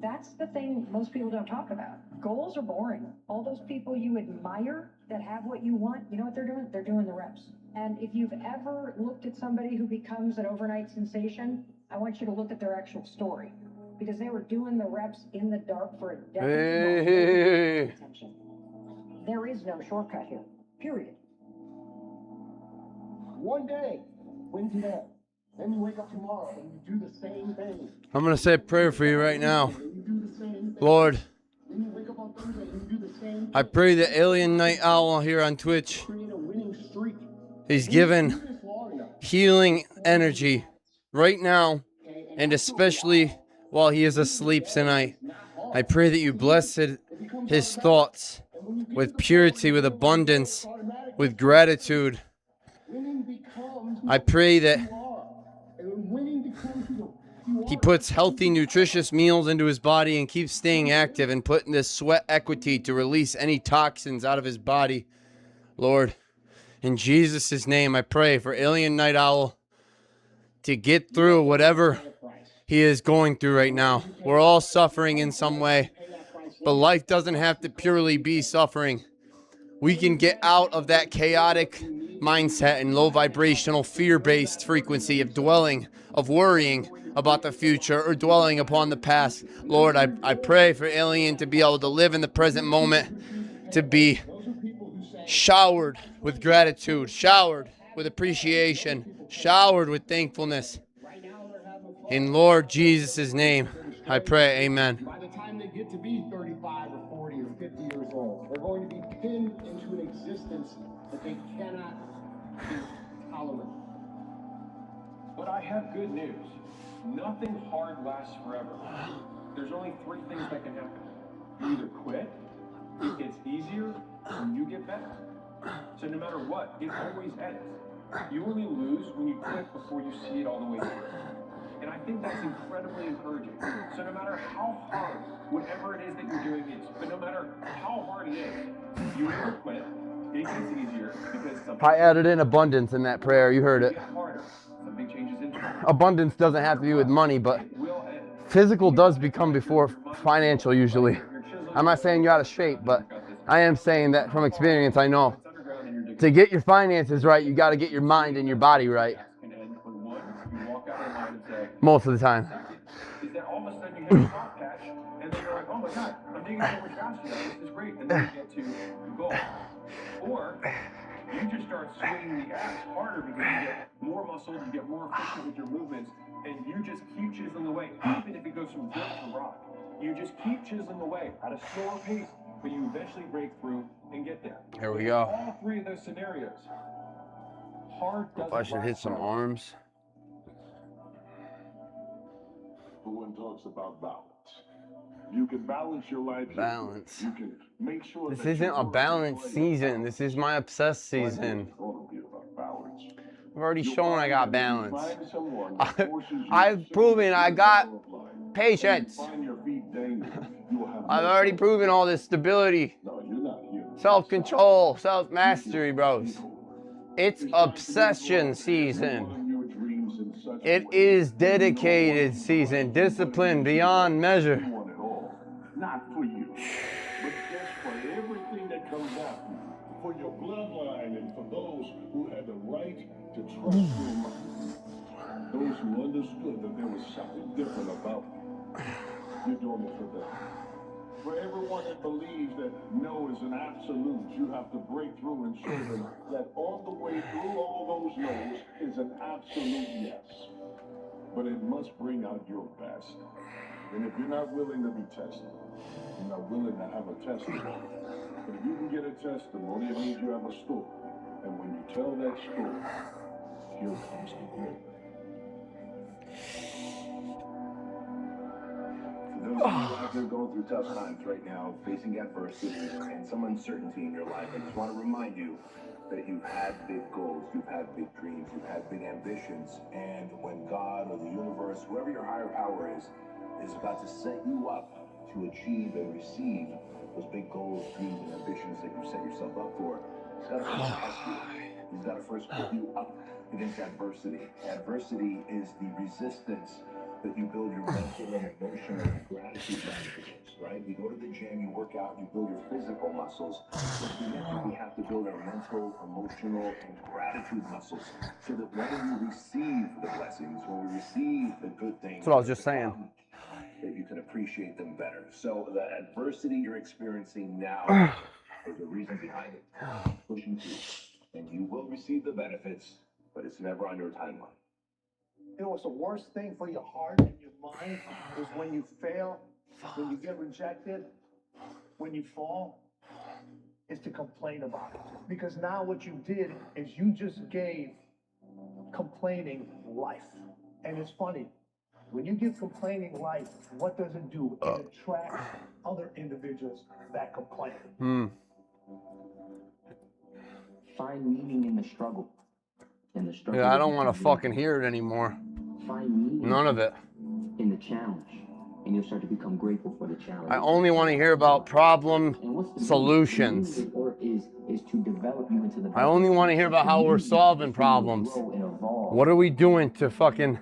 That's the thing most people don't talk about. Goals are boring. All those people you admire that have what you want, you know what they're doing? They're doing the reps. And if you've ever looked at somebody who becomes an overnight sensation, I want you to look at their actual story. Because they were doing the reps in the dark for a decade. Hey. There is no shortcut here. Period. One day, win today. Then you wake up tomorrow and you do the same thing. I'm gonna say a prayer for you right now. You do the same thing. Lord, Then you wake up on Thursday and you do the same thing. I pray that Alien Night Owl here on Twitch, Create a winning streak. he's given healing energy right now, and especially while he is asleep tonight. I pray that you bless his thoughts with purity, with abundance, with gratitude. I pray that he puts healthy, nutritious meals into his body and keeps staying active and putting this sweat equity to release any toxins out of his body. Lord, in Jesus' name, I pray for Alien Night Owl to get through whatever he is going through right now. We're all suffering in some way, but life doesn't have to purely be suffering. We can get out of that chaotic mindset and low vibrational fear-based frequency of dwelling, of worrying about the future or dwelling upon the past. Lord, I pray for Alien to be able to live in the present moment, to be showered with gratitude, showered with appreciation, showered with thankfulness. In Lord Jesus' name, I pray, amen. By the time they get to be 35 or 40 or 50 years old, they're going to be pinned into an existence that they cannot tolerate. But I have good news. Nothing hard lasts forever. There's only three things that can happen. You either quit, it gets easier, or you get better. So no matter what, it always ends. You only lose when you quit before you see it all the way through. And I think that's incredibly encouraging. So no matter how hard, whatever it is that you're doing is, but no matter how hard it is, you either quit, it gets easier because something I added in abundance in that prayer. You heard it. gets harder. Something changes into it. Abundance doesn't have to do with money, but physical does become before financial usually. I'm not saying you're out of shape, but I am saying that from experience, I know. To get your finances right, you got to get your mind and your body right. Most of the time. Is that all of a sudden you hit a soft patch, and then you're like, oh my god, I'm digging so much faster. This is great. And then you get to goal. Or you just start swinging the axe harder because you get more muscles, you get more efficient with your movements, and you just keep chiseling away, even if it goes from dirt to rock. You just keep chiseling away at a slower pace, but you eventually break through and get there. Here we go. All three of those scenarios. Hard doesn't If I should hit some arms. Everyone talks about balance. You can balance your life. Balance. You can make sure This that isn't you're a balanced season. This is my obsessed season. I've already shown I got balance. I've proven I got patience. I've already proven all this stability, self-control, self-mastery, bros. It's obsession season. It is dedicated season. Discipline beyond measure. Not for you, but just for everything that comes after you, for your bloodline and for those who had the right to trust your mind, those who understood that there was something different about you. You're doing it for them. For everyone that believes that no is an absolute, you have to break through and show them that all the way through all those no's is an absolute yes. But it must bring out your best. And if you're not willing to be tested, you're not willing to have a testimony. But if you can get a testimony, it means you have a story. And when you tell that story, here comes the glory. For those of you out there going through tough times right now, facing adversity and some uncertainty in your life, I just want to remind you that you've had big goals, you've had big dreams, you've had big ambitions, and when God or the universe, whoever your higher power is about to set you up to achieve and receive those big goals, dreams, and ambitions that you set yourself up for, he's got to first test you. He's got to first put you up against adversity. Adversity is the resistance that you build your mental and emotional and gratitude managers, right? You go to the gym, you work out, you build your physical muscles. But we have to build our mental, emotional, and gratitude muscles so that when we receive the blessings, when we receive the good things, That's what I was just saying. That you can appreciate them better. So the adversity you're experiencing now is the reason behind it. Pushing through. And you will receive the benefits, but it's never on your timeline. You know what's the worst thing for your heart and your mind is when you fail, when you get rejected, when you fall, is to complain about it. Because now what you did is you just gave complaining life. And it's funny, when you give complaining life, what does it do? It attracts other individuals that complain. Find meaning in the struggle. Yeah, I don't want to fucking hear it anymore. Find meaning None of it. in the challenge, and you'll start to become grateful for the challenge. I only want to hear about problem solutions. Or is to develop you into the I only want to hear about how we're solving problems. What are we doing to fucking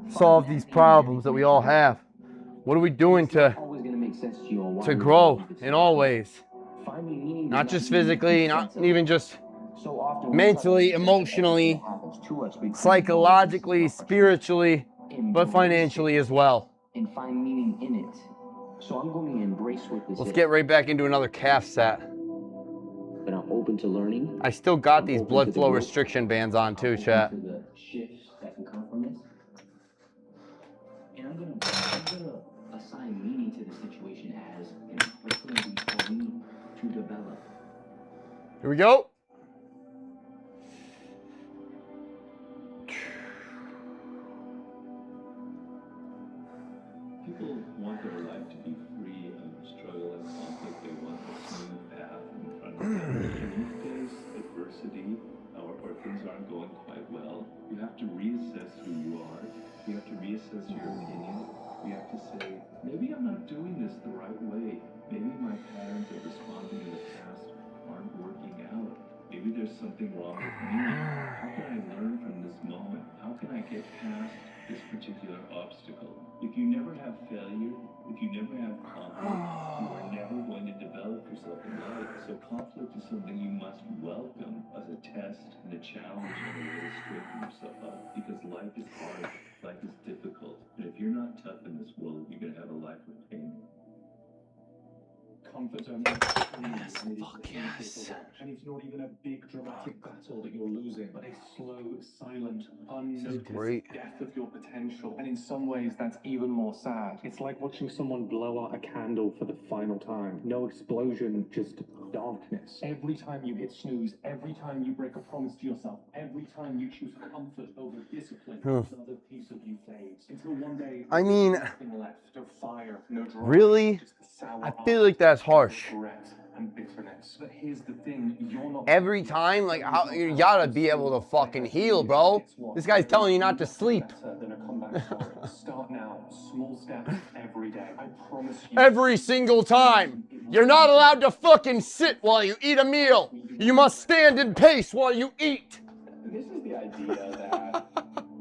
solve these problems that we all have? What are we doing to grow in all ways? Not just physically, not even just mentally, emotionally, psychologically, spiritually, but financially as well. And find meaning in it. So I'm going to embrace what this Let's is. get right back into another calf set. But I'm open to learning. I still got these blood flow restriction bands on too, chat. To the shifts that can come from this. And I'm gonna assign meaning to the situation as an opportunity for me to develop. Here we go. People want their life to be free of struggle and conflict. They want a smooth path in front of them. And if there's adversity or things aren't going quite well, you have to reassess who you are. You have to reassess your opinion. You have to say, maybe I'm not doing this the right way. Maybe my patterns of responding in the past aren't working out. Maybe there's something wrong with me. How can I learn from this moment? How can I get past this particular obstacle? If you never have failure, if you never have conflict, you are never going to develop yourself in life. So conflict is something you must welcome as a test and a challenge and a way to straighten yourself up. Because life is hard, life is difficult. And if you're not tough in this world, you're gonna have a life with pain. Comfort zone. Yes, fuck yes. And it's not even a big dramatic battle that you're losing, but a slow, silent, unnoticed great. death of your potential. And in some ways, that's even more sad. It's like watching someone blow out a candle for the final time. No explosion, just darkness. Every time you hit snooze, every time you break a promise to yourself, every time you choose comfort over discipline, another piece of you fades. Until one day, I mean, nothing left, no fire, no drama, really? just the sour I feel like that's harsh. regret and bitterness. But here's the thing, you're not Every time, like, how you gotta be able to fucking heal, bro. This guy's telling you not to sleep. better than a comeback story. Start now, small steps every day. I promise you. Every single time. You're not allowed to fucking sit while you eat a meal. You must stand and pace while you eat. This is the idea that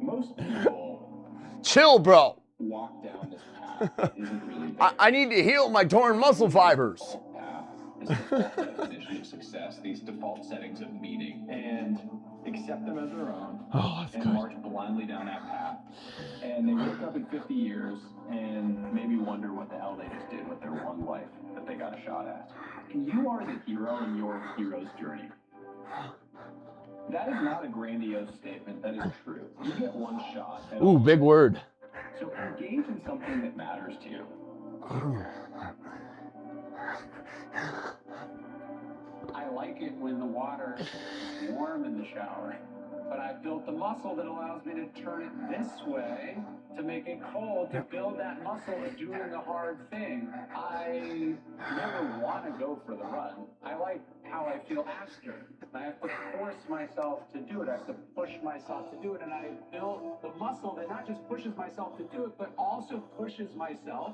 most people Chill, bro. walk down this path that isn't really I need to heal my torn muscle fibers. path. This default definition of success, these default settings of meaning, and accept them as their own. Oh, that's and good. march blindly down that path. And they wake up in 50 years and maybe wonder what the hell they just did with their one life that they got a shot at. And you are the hero in your hero's journey. That is not a grandiose statement. That is true. You get one shot. at Ooh, big word. So engage in something that matters to you. I like it when the water is warm in the shower, but I built the muscle that allows me to turn it this way to make it cold, to build that muscle of doing the hard thing. I never want to go for the run. I like how I feel after. I have to force myself to do it. I have to push myself to do it. And I built the muscle that not just pushes myself to do it, but also pushes myself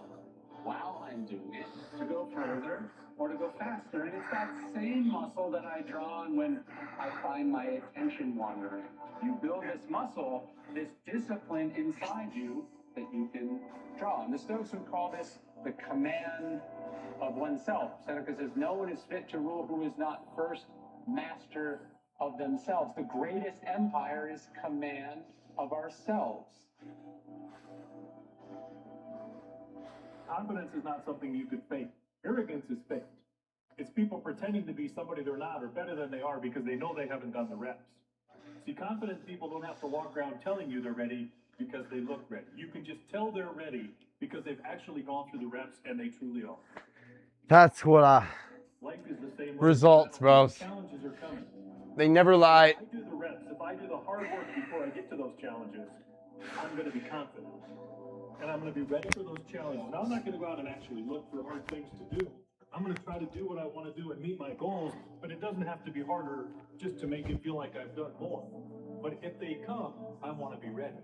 while I'm doing it to go further or to go faster. And it's that same muscle that I draw on when I find my attention wandering. You build this muscle, this discipline inside you that you can draw. And the Stoics would call this the command of oneself. Seneca says, no one is fit to rule who is not first master of themselves. The greatest empire is command of ourselves. Confidence is not something you could fake. Arrogance is faked. It's people pretending to be somebody they're not or better than they are because they know they haven't done the reps. See, confident people don't have to walk around telling you they're ready because they look ready. You can just tell they're ready because they've actually gone through the reps and they truly are. That's what Life is the same way. results, bros. Challenges are coming. They never lie. I do the reps. If I do the hard work before I get to those challenges, I'm going to be confident. And I'm going to be ready for those challenges. Now, I'm not going to go out and actually look for hard things to do. I'm going to try to do what I want to do and meet my goals, but it doesn't have to be harder just to make it feel like I've done more. But if they come, I want to be ready.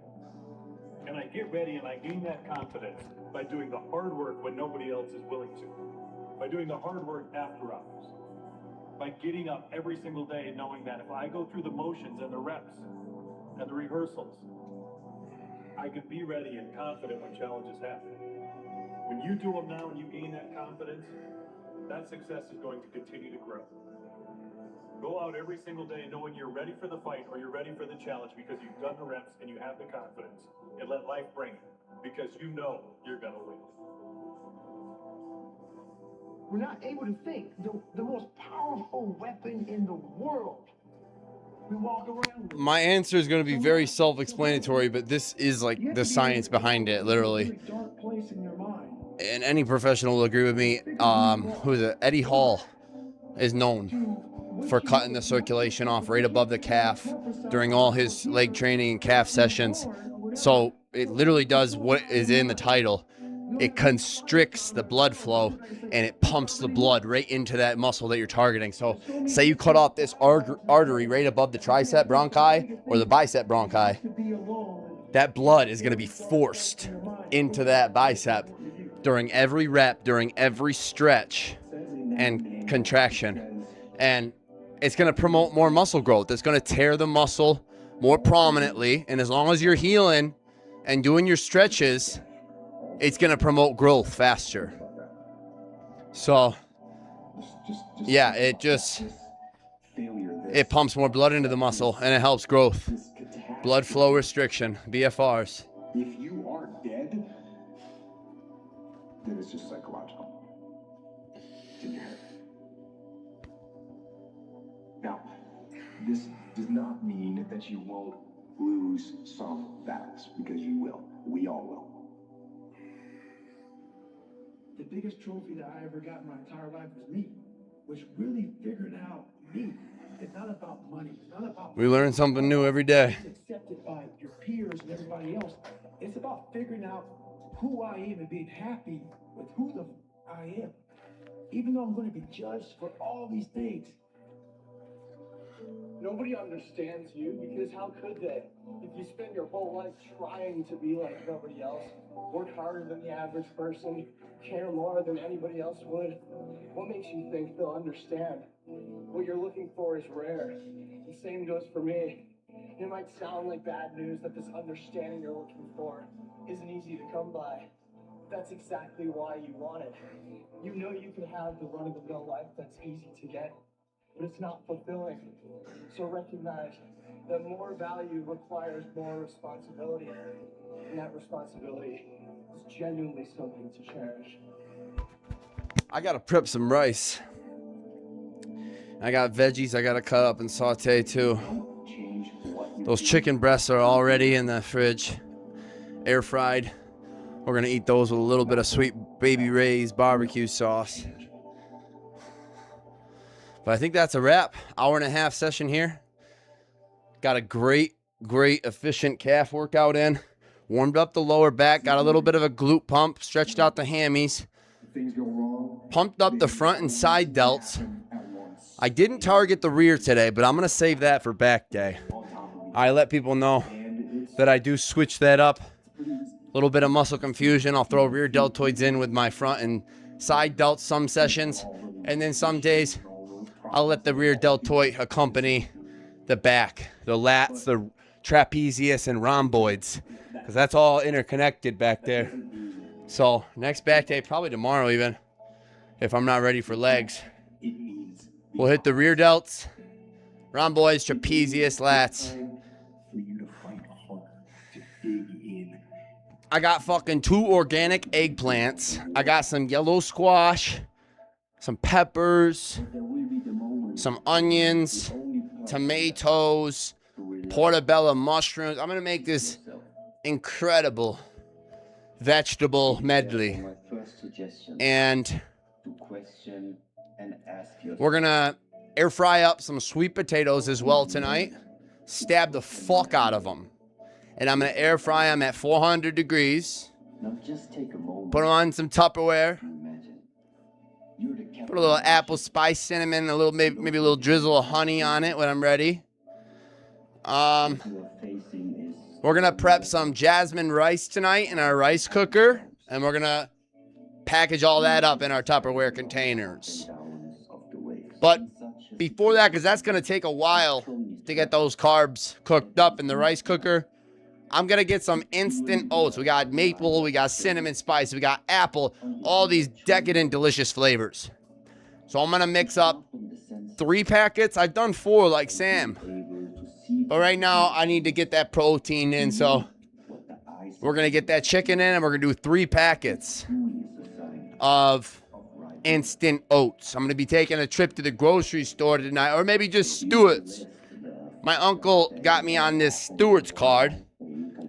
And I get ready and I gain that confidence by doing the hard work when nobody else is willing to. By doing the hard work after hours. By getting up every single day and knowing that if I go through the motions and the reps and the rehearsals, I can be ready and confident when challenges happen. When you do them now and you gain that confidence, that success is going to continue to grow. Go out every single day knowing you're ready for the fight or you're ready for the challenge because you've done the reps and you have the confidence. And let life bring it because you know you're going to win. We're not able to think. The most powerful weapon in the world. We walk around with. My answer is going to be very self-explanatory, but this is like the science behind it, literally. Dark place in your mind. And any professional will agree with me. Who is it? Eddie Hall is known for cutting the circulation off right above the calf during all his leg training and calf sessions. So it literally does what is in the title. It constricts the blood flow and it pumps the blood right into that muscle that you're targeting. So say you cut off this artery right above the tricep bronchi or the bicep bronchi, that blood is going to be forced into that bicep during every rep, during every stretch and contraction. And it's going to promote more muscle growth. It's going to tear the muscle more prominently. And as long as you're healing and doing your stretches, it's going to promote growth faster. So, yeah, it just... Failure it pumps more blood into the muscle and it helps growth. Blood flow restriction, BFRs. If you are dead, then it's just psychological. It's in your head. Now, this does not mean that you won't lose some battles, because you will. We all will. The biggest trophy that I ever got in my entire life was really figuring out me. It's not about money. It's not about. We learn something new every day. It's accepted by your peers and everybody else. It's about figuring out who I am and being happy with who I am. Even though I'm going to be judged for all these things. Nobody understands you, because how could they? If you spend your whole life trying to be like nobody else, work harder than the average person, care more than anybody else would, what makes you think they'll understand? What you're looking for is rare. The same goes for me. It might sound like bad news that this understanding you're looking for isn't easy to come by. That's exactly why you want it. You know you can have the run-of-the-mill life that's easy to get, but it's not fulfilling. So recognize that more value requires more responsibility, and that responsibility is genuinely something to cherish. I gotta prep some rice. I got veggies I gotta cut up and saute too. Those chicken breasts are already in the fridge, air fried. We're gonna eat those with a little bit of Sweet Baby Ray's barbecue sauce. But I think that's a wrap. Hour and a half session here. Got a great efficient calf workout in. Warmed up the lower back. Got a little bit of a glute pump. Stretched out the hammies. Pumped up the front and side delts. I didn't target the rear today, but I'm going to save that for back day. I let people know that I do switch that up. A little bit of muscle confusion. I'll throw rear deltoids in with my front and side delts some sessions. And then some days I'll let the rear deltoid accompany the back, the lats, the trapezius, and rhomboids, because that's all interconnected back there. So next back day, probably tomorrow even, if I'm not ready for legs, we'll hit the rear delts, rhomboids, trapezius, lats. I got fucking 2 organic eggplants. I got some yellow squash, some peppers, some onions, tomatoes, portobello mushrooms. I'm gonna make this incredible vegetable medley, and we're gonna air fry up some sweet potatoes as well tonight. Stab the fuck out of them, and I'm gonna air fry them at 400 degrees. Put them on some Tupperware. Put a little apple spice, cinnamon, a little maybe a little drizzle of honey on it when I'm ready. We're gonna prep some jasmine rice tonight in our rice cooker, and we're gonna package all that up in our Tupperware containers. But before that, because that's gonna take a while to get those carbs cooked up in the rice cooker, I'm gonna get some instant oats. We got maple, we got cinnamon spice, we got apple, all these decadent, delicious flavors. So I'm gonna mix up 3 packets. I've done 4 like Sam. But right now, I need to get that protein in, so we're going to get that chicken in, and we're going to do 3 packets of instant oats. I'm going to be taking a trip to the grocery store tonight, or maybe just Stewart's. My uncle got me on this Stewart's card,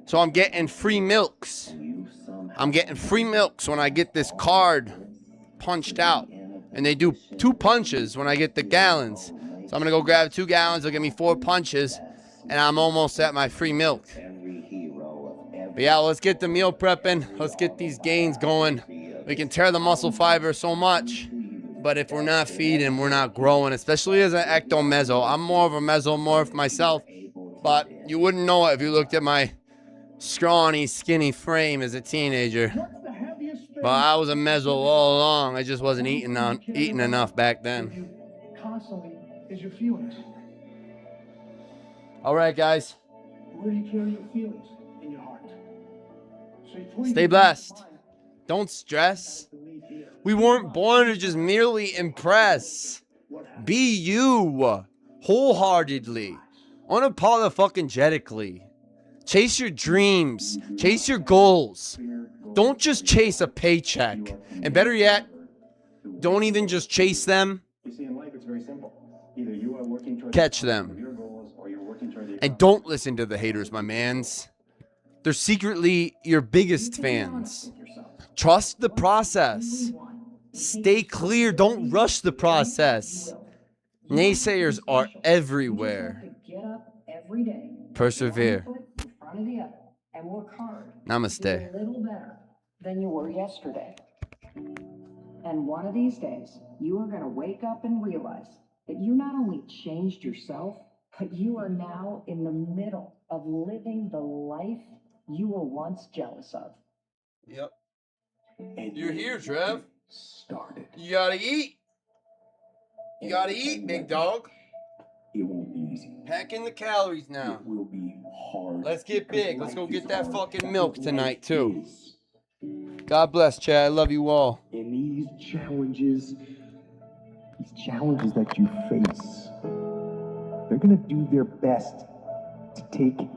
so I'm getting free milks. I'm getting free milks when I get this card punched out, and they do 2 punches when I get the gallons. So I'm going to go grab 2 gallons. They'll give me 4 punches, and I'm almost at my free milk. But yeah, let's get the meal prepping. Let's get these gains going. We can tear the muscle fiber so much, but if we're not feeding, we're not growing, especially as an ectomeso. I'm more of a mesomorph myself, but you wouldn't know it if you looked at my scrawny, skinny frame as a teenager. But I was a meso all along. I just wasn't eating enough back then. Constantly is your feelings. All right, guys. Where do you carry your feelings? In your heart. So stay blessed. Don't stress. We weren't born to just merely impress. Be you. wholeheartedly, unapologetically. Chase your dreams. Chase your goals. Don't just chase a paycheck. And better yet, don't even just chase them. You see, in life, it's very simple. Either you are working towards Catch them. your goals, or you're working toward the And don't listen to the haters, my mans. They're secretly your biggest fans. Trust the process. Stay clear. Don't rush the process. Naysayers are everywhere. Get up every day. Persevere. In front of the other and work hard. Namaste. Be a little better than you were yesterday. And one of these days, you are going to wake up and realize that you not only changed yourself, but you are now in the middle of living the life you were once jealous of. Yep. And You're here, Trev. started. You gotta eat. You gotta eat, big dog. It won't be easy. Pack in the calories now. It will be hard. Let's get big. Let's go Life get is that hard. fucking That's milk what tonight, life too. is. God bless, Chad. I love you all. And these challenges that you face, they're gonna do their best to take you